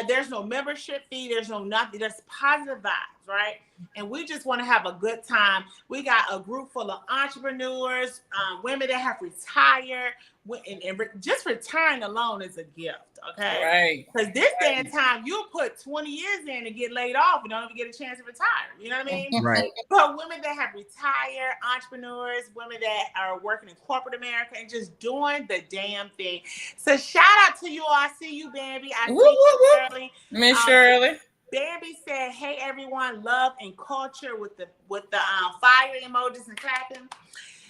There's no membership fee. There's no nothing. There's positive vibes, right? And we just want to have a good time. We got a group full of entrepreneurs, women that have retired. And just retiring alone is a gift, okay? Right. Because this day and time, you'll put 20 years in and get laid off and don't even get a chance to retire. You know what I mean? Right. But women that have retired, entrepreneurs, women that are working in corporate America and just doing the damn thing. So shout out to you all. I see you, Bambi. I see you, Shirley. Miss Shirley. Bambi said, "Hey everyone, love and culture," with the fire emojis and clapping.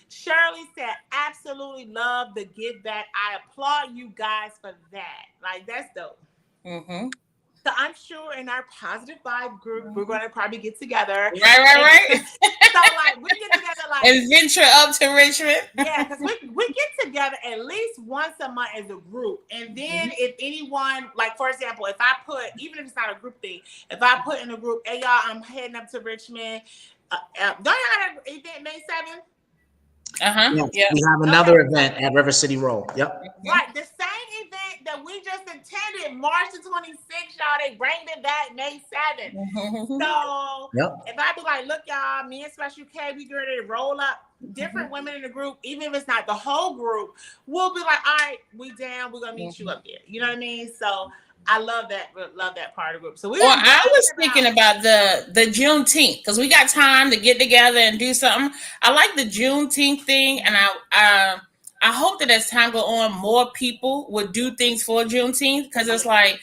Shirley said, "Absolutely love the give back. I applaud you guys for that. Like, that's dope." So I'm sure in our positive vibe group, we're going to probably get together. Right. So like we get together and venture up to Richmond. Yeah, because we get together at least once a month as a group. And then if anyone, like for example, if I put, even if it's not a group thing, if I put in a group, "Hey y'all, I'm heading up to Richmond. Don't y'all have an event May 7th?" Yes, we have another event at River City Roll. Yep. Right. The same event that we just attended, March the 26th, y'all, they bring it back May 7th. So if I be like, "Look, y'all, me and Special K, we get ready to roll up." Different women in the group, even if it's not the whole group, we'll be like, "All right, we down. We're gonna meet you up there." You know what I mean? So I love that part of the group. So I was thinking about the Juneteenth, because we got time to get together and do something. I like the Juneteenth thing, and I hope that as time go on, more people would do things for Juneteenth, because it's like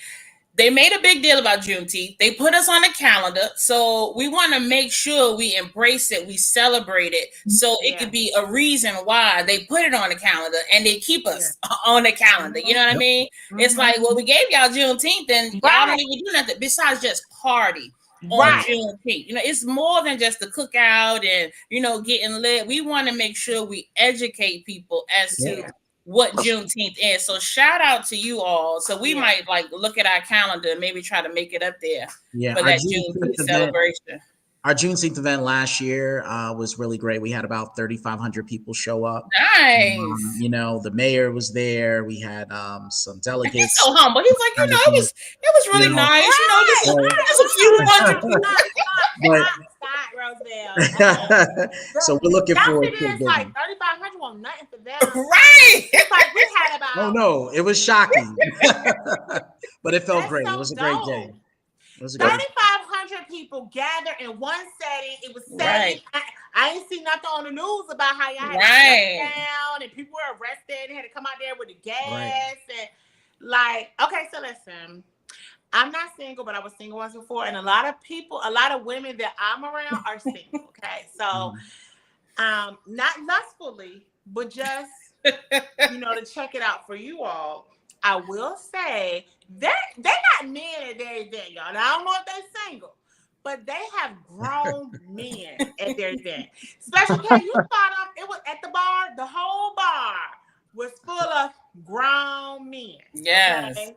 they made a big deal about Juneteenth. They put us on the calendar. So we want to make sure we embrace it, we celebrate it. So it could be a reason why they put it on the calendar and they keep us on the calendar. You know what I mean? It's like, well, we gave y'all Juneteenth and y'all don't even do nothing besides just party on Juneteenth. You know, it's more than just the cookout and, you know, getting lit. We want to make sure we educate people as to what Juneteenth is. So shout out to you all. So we might like look at our calendar and maybe try to make it up there for that Juneteenth celebration. Our Juneteenth event last year was really great. We had about 3,500 people show up. Nice. You know, the mayor was there. We had some delegates. He's so humble. He's like, you know, it was really nice. You know, just a few hundred people. So we're looking forward to it. Like 3,500 won't nothing for them. Right. It's like we had about. Oh no, it was shocking, but it felt great. It was a great day. 3,500 people gathered in one setting. It was safe. I ain't seen nothing on the news about how y'all had to shut down and people were arrested and had to come out there with the gas and like. Okay, so listen. I'm not single, but I was single once before, and a lot of women that I'm around are single. Okay, so not lustfully, but just you know, to check it out for you all. I will say they got men at their event, y'all. Now, I don't know if they're single, but they have grown men at their event. Especially when you thought of it was at the bar, the whole bar was full of grown men. Yes. Okay?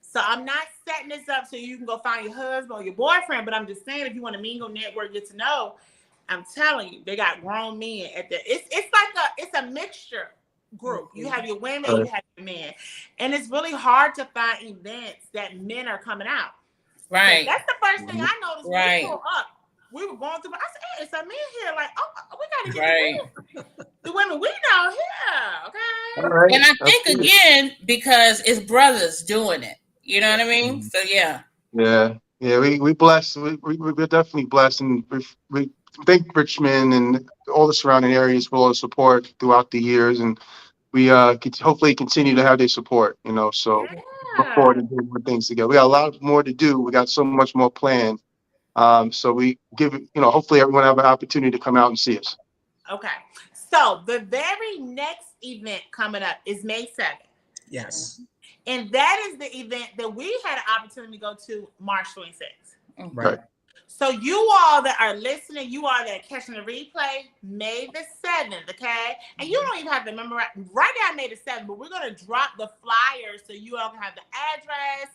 So I'm not setting this up so you can go find your husband or your boyfriend, but I'm just saying if you want to mingle, network, get to know, I'm telling you, they got grown men at the. It's a mixture group. You have your women, you have your men, and it's really hard to find events that men are coming out. Right. So that's the first thing I noticed when we pulled up. We were going through. I said, "Hey, it's a man here." Like, oh, we got to get the women we know here. Okay. Right. And I think again because it's brothers doing it. You know what I mean? So yeah. We blessed. We're definitely blessed, and we thank Richmond and all the surrounding areas for all the support throughout the years, and we hopefully continue to have their support. You know, so look forward to doing more things together. We got a lot more to do. We got so much more planned. So we give hopefully everyone have an opportunity to come out and see us. Okay. So the very next event coming up is May 7th. Yes. And that is the event that we had an opportunity to go to March 26th. Right. So you all that are listening, you all that are catching the replay, May the 7th, okay? And you don't even have to memorize. Right now, May the 7th, but we're going to drop the flyers so you all can have the address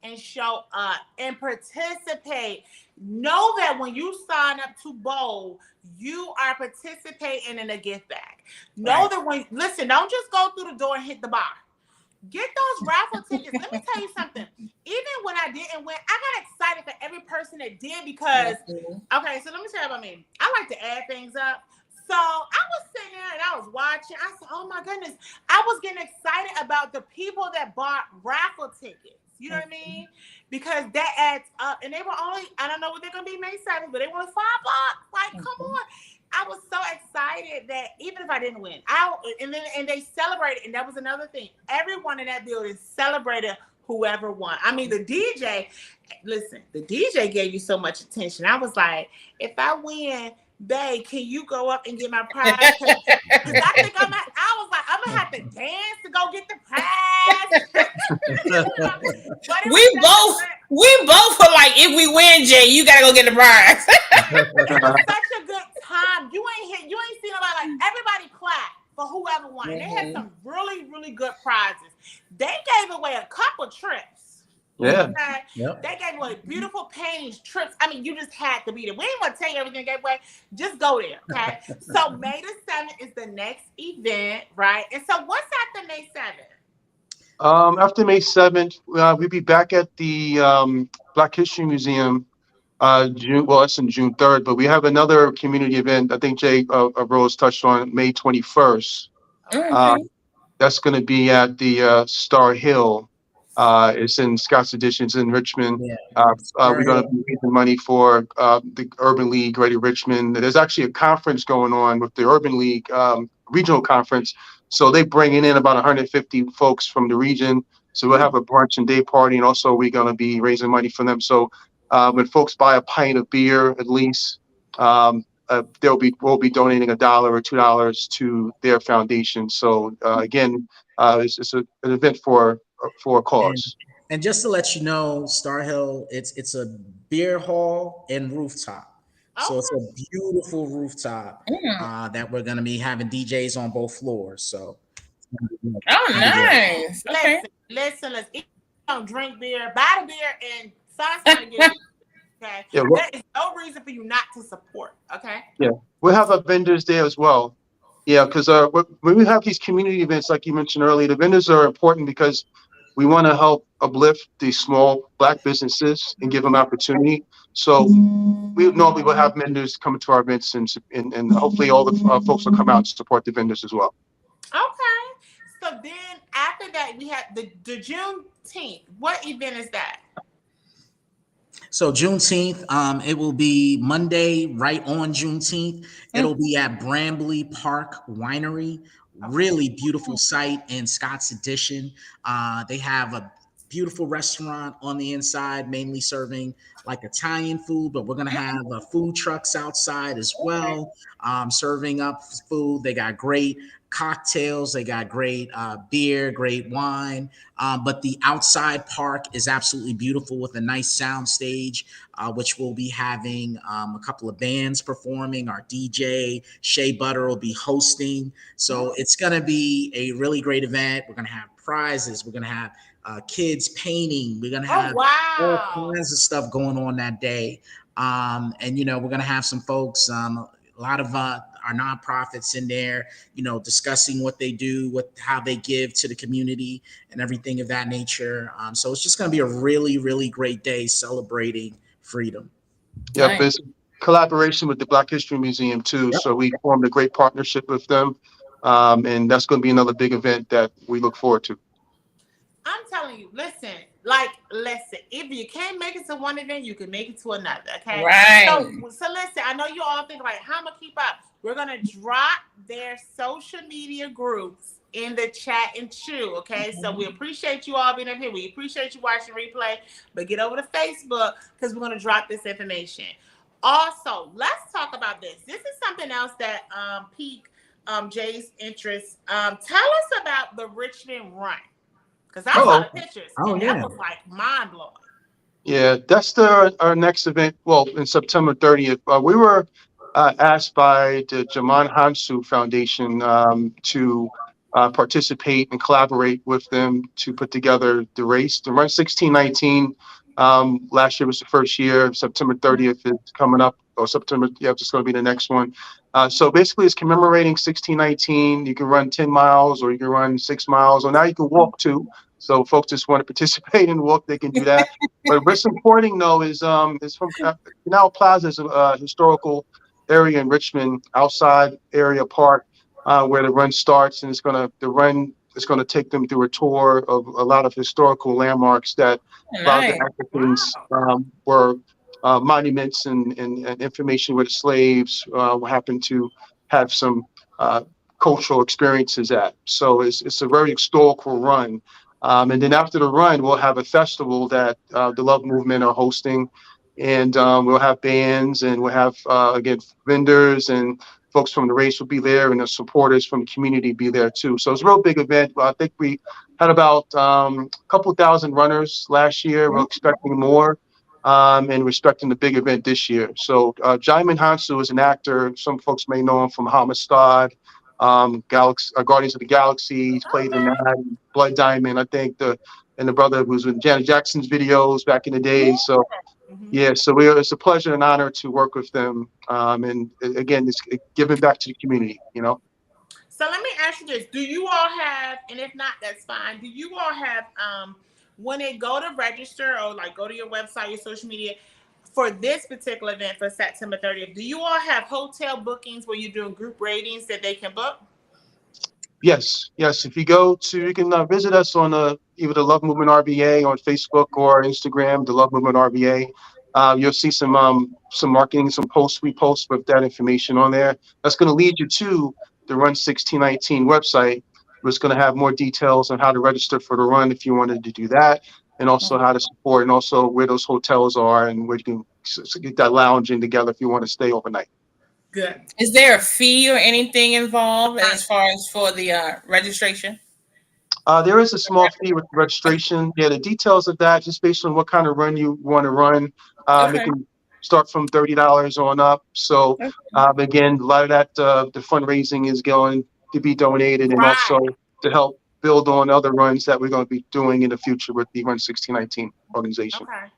and show up and participate. Know that when you sign up to bowl, you are participating in a gift bag. Know that listen, don't just go through the door and hit the bar. Get those raffle tickets. Let me tell you something. Even when I didn't win, I got excited for every person that did because, okay, so let me tell you about me. I like to add things up. So I was sitting there and I was watching. I said, oh my goodness. I was getting excited about the people that bought raffle tickets. You know what I mean? Because that adds up. And they were only, I don't know what they're going to be May 7th, but they were $5. Like, come on. I was so excited that even if I didn't win, and they celebrated, and that was another thing. Everyone in that building celebrated whoever won. I mean, the DJ gave you so much attention. I was like, if I win, babe, can you go up and get my prize? Because I think I'm gonna have to dance to go get the prize. we both were like, if we win, Jay, you gotta go get the prize. It was such a good time. You ain't seen nobody like everybody clap for whoever won. And they had some really, really good prizes. They gave away a couple trips. Yeah. Okay? Yep. They gave away beautiful paintings, trips. I mean, you just had to be there. We ain't want to tell you everything they gave away. Just go there. Okay. So May the 7th is the next event, right? And so what's after May 7th? After May 7th, we'll be back at the Black History Museum. It's in June 3rd, but we have another community event. I think Jay Rose touched on May 21st. That's going to be at the Star Hill. It's in Scott's Additions in Richmond. We're going to be raising money for the Urban League, Greater Richmond. There's actually a conference going on with the Urban League regional conference. So they're bringing in about 150 folks from the region. So we'll have a brunch and day party, and also we're going to be raising money for them. So when folks buy a pint of beer, at least, we'll be donating $1 or $2 to their foundation. So again, it's an event for a And cause. and just to let you know, Star Hill, it's a beer hall and rooftop. So it's Okay. a beautiful rooftop Mm. that we're gonna be having DJs on both floors. So Oh, it's gonna be great. nice. Okay. Listen. If you don't drink beer, buy the beer and find somebody to give you. Okay. Yeah, There is no reason for you not to support. Okay. yeah, we'll have our vendors there as well. Yeah, because when we have these community events, like you mentioned earlier, the vendors are important because we want to help uplift these small Black businesses and give them opportunity. So we normally will have vendors come to our events, and hopefully all the folks will come out and support the vendors as well. Okay. So then after that, we have the Juneteenth. What event is that? So Juneteenth, it will be Monday, right on Juneteenth. Mm. It'll be at Brambley Park Winery. Okay. Really beautiful site in Scott's Addition. They have a beautiful restaurant on the inside, mainly serving like Italian food, but we're gonna have food trucks outside as well, serving up food. They got great cocktails, they got great beer, great wine. But the outside park is absolutely beautiful with a nice sound stage, which we'll be having a couple of bands performing. Our DJ, Shea Butter, will be hosting. So it's going to be a really great event. We're going to have prizes. We're going to have kids painting. We're going to Oh have all wow. kinds of stuff going on that day. And, we're going to have some folks, a lot of our nonprofits in there, discussing what they do, how they give to the community and everything of that nature. So it's just going to be a really, really great day celebrating freedom. Yep, Nice. it's collaboration with the Black History Museum too. Yep. So we formed a great partnership with them, and that's going to be another big event that we look forward to. I'm telling you, listen, listen. If you can't make it to one event, you can make it to another. Okay. Right. So listen. I know you all think like, how am I keep up? We're gonna drop their social media groups in the chat and chew. Okay. So we appreciate you all being up here. We appreciate you watching replay. But get over to Facebook because we're gonna drop this information. Also, let's talk about this. This is something else that piqued Jay's interest. Tell us about the Richmond Run. Because I saw Oh, the pictures Oh, and that yeah. was like mind blowing. yeah, that's our next event. Well, in September 30th, we were asked by the Jaman Hansu Foundation to participate and collaborate with them to put together the race. The Run 1619 last year was the first year. September 30th is coming up, or September, yeah, it's going to be the next one. So basically, it's commemorating 1619. You can run 10 miles, or you can run 6 miles, or now you can walk too. So folks just want to participate and walk, they can do that. But what's important though is from Canal Plaza is a historical area in Richmond, outside area park, where the run starts, and the run is gonna take them through a tour of a lot of historical landmarks that a lot of the Nice. Africans Wow. were monuments and information where the slaves happened to have some cultural experiences at. So it's a very historical run. And then after the run, we'll have a festival that the Love Movement are hosting, and we'll have bands, and we'll have again vendors, and folks from the race will be there, and the supporters from the community be there too. So it's a real big event. I think we had about a couple thousand runners last year. We're expecting more, and we're expecting the big event this year. So Jaimin Hansu is an actor. Some folks may know him from Hammerstad, Galaxy, Guardians of the Galaxy. He's played in Okay. that. Blood Diamond, I think and the brother who was in Janet Jackson's videos back in the day. So Mhm. yeah, so it's a pleasure and honor to work with them. And again, it's giving back to the community. So let me ask you this. Do you all have, and if not, that's fine. Do you all have when they go to register or like go to your website, your social media for this particular event for September 30th, do you all have hotel bookings where you're doing group ratings that they can book? Yes, yes. If you go to, you can visit us on either the Love Movement RVA on Facebook or Instagram, the Love Movement RVA. You'll see some marketing, some posts we post with that information on there. That's going to lead you to the Run 1619 website, It's going to have more details on how to register for the run if you wanted to do that, and also how to support, and also where those hotels are and where you can get that lounging together if you want to stay overnight. Good. Is there a fee or anything involved as far as for the registration? There is a small fee with registration. Yeah, the details of that, just based on what kind of run you want to run, it can start from $30 on up. So again, a lot of that, the fundraising is going to be donated, and also to help build on other runs that we're going to be doing in the future with the Run 1619 organization. Okay.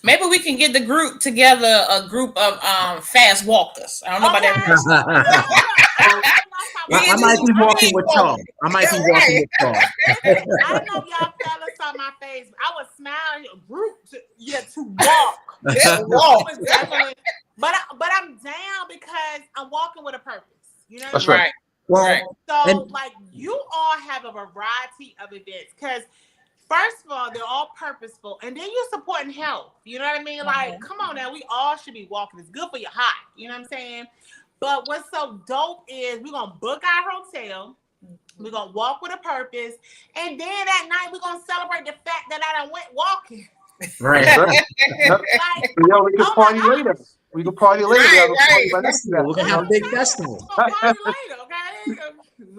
Maybe we can get the group together, a group of fast walkers. I don't know about everybody. I might be walking with y'all. I might be walking with y'all. I don't know if y'all fellas saw my face. I was smiling. Group to walk. But I'm down because I'm walking with a purpose. You know what That's I mean? right. Well, So like you all have a variety of events because first of all, they're all purposeful, and then you're supporting health. You know what I mean? Like, come on now, we all should be walking. It's good for your heart. You know what I'm saying? But what's so dope is we're gonna book our hotel. We're gonna walk with a purpose, and then at night we're gonna celebrate the fact that I done went walking. Right. Like, we can party later. We can party later. We're gonna have a big festival. We're gonna party later, okay?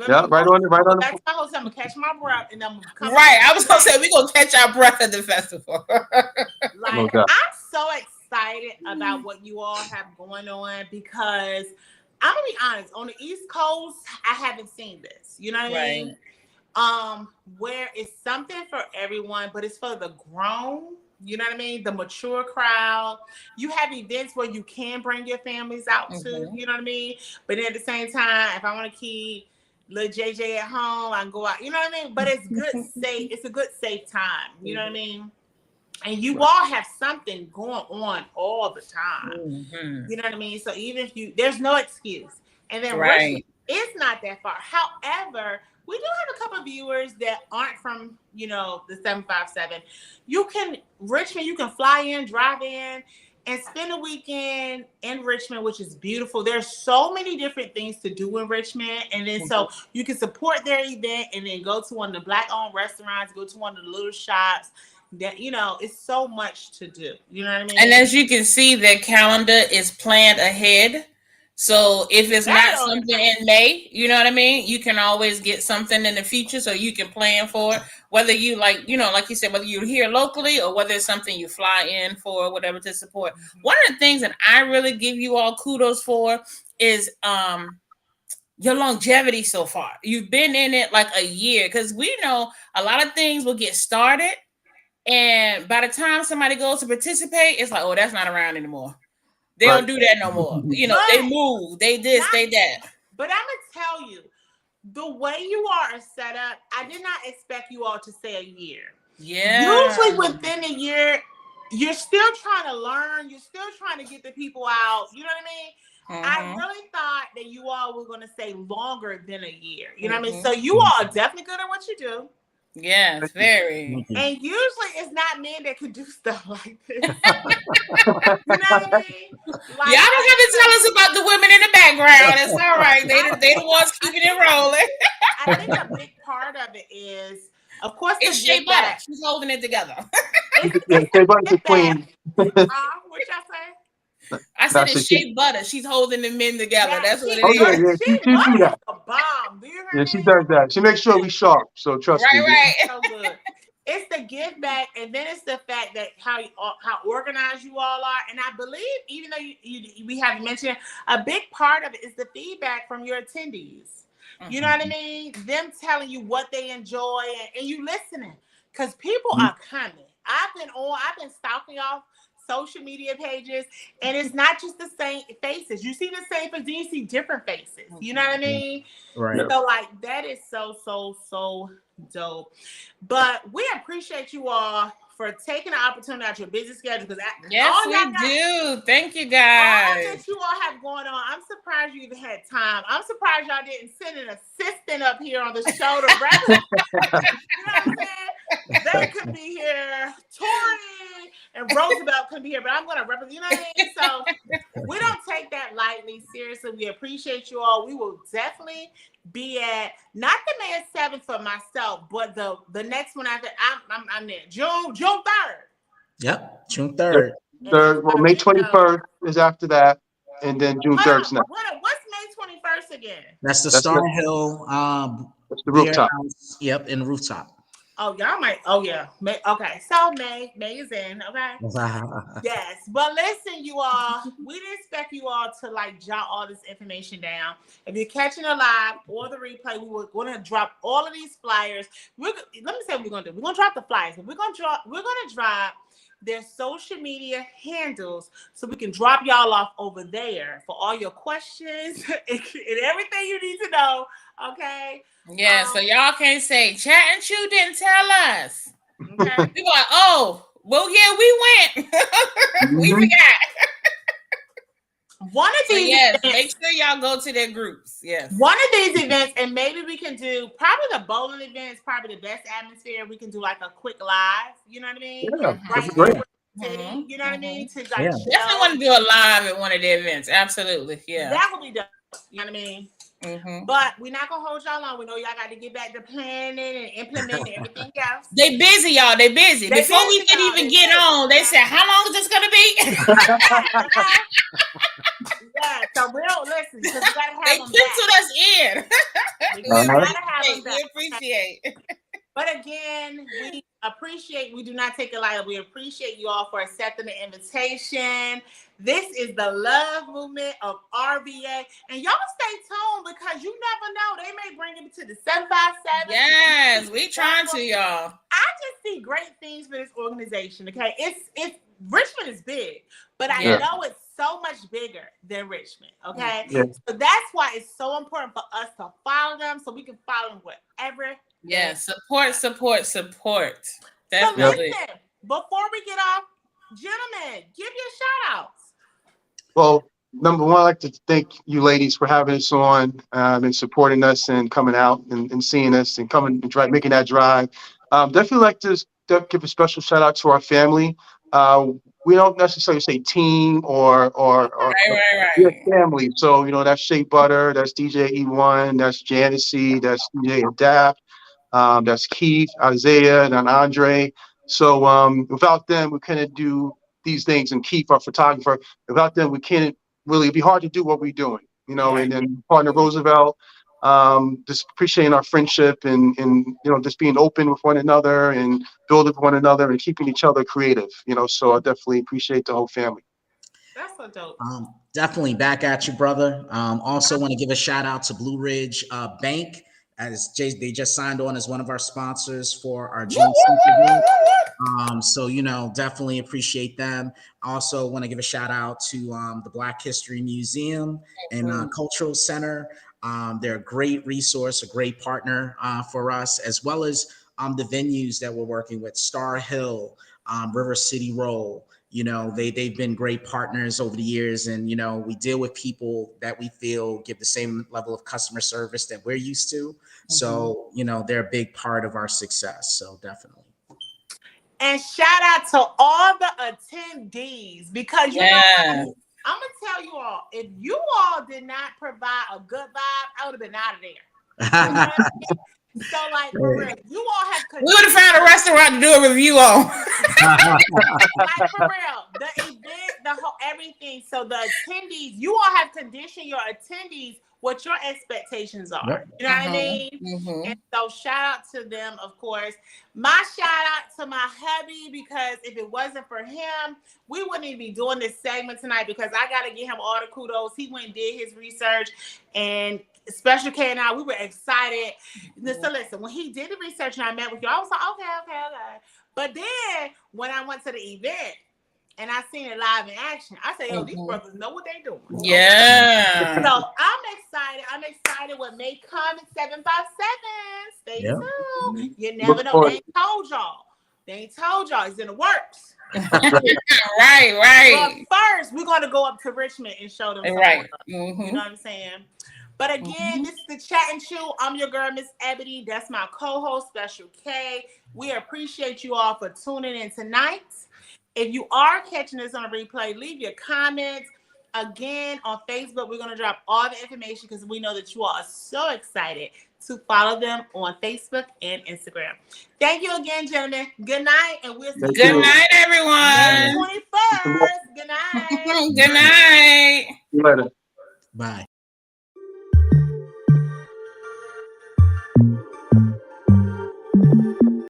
Yeah, right on the. That's my hotel. I'm gonna catch my breath, and I'm gonna come. Right, I was gonna say we're gonna catch our breath at the festival. Like, I'm so excited about what you all have going on because I'm gonna be honest. On the East Coast, I haven't seen this. You know what I mean? Where it's something for everyone, but it's for the grown. You know what I mean? The mature crowd. You have events where you can bring your families out too. You know what I mean? But then at the same time, if I want to keep little JJ at home, I can go out. You know what I mean? But it's good, safe. It's a good, safe time. You know what I mean? And you all have something going on all the time. You know what I mean? So even if there's no excuse. And then Richmond, it's not that far. However, we do have a couple of viewers that aren't from, the 757. Richmond, you can fly in, drive in, and spend a weekend in Richmond, which is beautiful. There's so many different things to do in Richmond. And then so you can support their event and then go to one of the Black-owned restaurants, go to one of the little shops. That it's so much to do. You know what I mean? And as you can see, their calendar is planned ahead. So if it's not something in May, you know what I mean? You can always get something in the future so you can plan for it. Whether you like you said, whether you're here locally or whether it's something you fly in for or whatever to support. One of the things that I really give you all kudos for is your longevity so far. You've been in it like a year because we know a lot of things will get started. And by the time somebody goes to participate, it's like, oh, that's not around anymore. They don't do that no more. They move, they this, they that. But I'm gonna tell you, the way you are set up, I did not expect you all to say a year. Yeah. Usually within a year, you're still trying to learn. You're still trying to get the people out. You know what I mean? I really thought that you all were gonna say longer than a year. You know what I mean? So you all are definitely good at what you do. Yes, very. And usually it's not men that can do stuff like this. You know what I mean? Like, y'all don't have to tell us about the women in the background. It's all right. They the ones keeping it rolling. I think a big part of it is, of course, it's Shea Butter. She's holding it together. Shea Butter's queen. What y'all say? I said it's Shea Butter. She's holding the men together. That's what it is. Yeah, she do that. A bomb. Do you hear me? She does that. She makes sure we sharp. So trust me. Right. So good. It's the give back, and then it's the fact that how organized you all are. And I believe, even though we haven't mentioned it, a big part of it is the feedback from your attendees. You know what I mean? Them telling you what they enjoy and you listening, because people are coming. I've been stalking y'all social media pages, and it's not just the same faces. You see the same faces, then you see different faces. You know what I mean? Right. So like that is so dope. But we appreciate you all for taking the opportunity out your busy schedule, because yes, we do. Thank you guys. All that you all have going on, I'm surprised you even had time. I'm surprised y'all didn't send an assistant up here on the show to represent. You know what I'm saying? They could be here. Tori and Roosevelt could be here, but I'm going to represent. You know what I mean? So we don't take that lightly. me. Seriously, we appreciate you all. We will definitely be at not the May 7th for myself, but the next one after. I'm there. June 3rd. Yep, June 3rd. Third, well, May 21st is after that, and then June 3rd is next. What's May 21st again? That's the That's Star Hill That's the beer rooftop. house. Yep, in rooftop. Oh, y'all might. Oh, yeah. May, okay. So May is in. Okay. Yes. But listen, you all, we didn't expect you all to like jot all this information down. If you're catching a live or the replay, we were going to drop all of these flyers. Let me say what we're going to do. We're going to drop the flyers. We're going to drop their social media handles so we can drop y'all off over there for all your questions and everything you need to know. Okay. Yeah, so y'all can't say Chat and Chew didn't tell us. Okay. People like, oh, well, yeah, we went. We forgot. One of these events, make sure y'all go to their groups. Yes. One of these events, and maybe we can do probably the bowling event is probably the best atmosphere. We can do like a quick live, you know what I mean? Yeah, right great. You know what I mean? To like definitely want to do a live at one of their events. Absolutely. Yeah. That would be dope. You know what I mean? But we're not gonna hold y'all long. We know y'all got to get back to planning and implementing everything else. They busy, y'all. They busy. Before we could even get on, they said, "How long is this gonna be?" Yeah. So we'll listen because we gotta have they them penciled back. us in. We gotta have them back. We appreciate. But again, we do not take it lightly. We appreciate you all for accepting the invitation. This is the Love Movement of RVA. And y'all stay tuned because you never know. They may bring it to the 757. Yes, we trying to, y'all. I just see great things for this organization. Okay. It's Richmond is big, but I know it's so much bigger than Richmond. Okay. Yeah. So that's why it's so important for us to follow them so we can follow them wherever. Yeah, support. Definitely. So listen, before we get off, gentlemen, give your shout outs. Well, number one, I'd like to thank you ladies for having us on and supporting us and coming out and seeing us and coming and making that drive. Definitely like to give a special shout out to our family. We don't necessarily say team or right. family. So, that's Shea Butter, that's DJ E1, that's Janice, that's DJ Adapt. That's Keith, Isaiah, and Andre. So without them, we couldn't do these things. And Keith, our photographer, without them, we can't really. It'd be hard to do what we're doing, And then partner Roosevelt, just appreciating our friendship and just being open with one another and building with one another and keeping each other creative. So I definitely appreciate the whole family. That's so dope. Definitely back at you, brother. Also want to give a shout out to Blue Ridge Bank. As they just signed on as one of our sponsors for our June event. So, definitely appreciate them. Also want to give a shout out to the Black History Museum and Cultural Center. They're a great resource, a great partner for us, as well as the venues that we're working with, Star Hill, River City Roll. They've been great partners over the years, and we deal with people that we feel give the same level of customer service that we're used to. So they're a big part of our success. So definitely. And shout out to all the attendees because you know I'm gonna tell you all, if you all did not provide a good vibe, I would have been out of there. So, like, for real, you all have. We would have found a restaurant to do a review on. Like, for real, the event, the whole everything. So, the attendees, you all have conditioned your attendees what your expectations are. Yep. You know what I mean? And so, shout out to them, of course. My shout out to my hubby, because if it wasn't for him, we wouldn't even be doing this segment tonight, because I got to give him all the kudos. He went and did his research, and Special K and I, we were excited. So listen, when he did the research and I met with you, I was like, okay. But then when I went to the event and I seen it live in action, I said, these brothers know what they're doing. Yeah. So I'm excited. I'm excited what may come in 757. Stay tuned. You never know. They ain't told y'all. It's in the works. Right. But first, we're going to go up to Richmond and show them. Right. You know what I'm saying? But again, this is the Chat and Chew. I'm your girl, Miss Ebony. That's my co-host, Special K. We appreciate you all for tuning in tonight. If you are catching this on a replay, leave your comments. Again, on Facebook, we're going to drop all the information because we know that you all are so excited to follow them on Facebook and Instagram. Thank you again, gentlemen. Good night, and we'll see you Good night, May everyone. 21st. Good night. Good night. Later. Bye.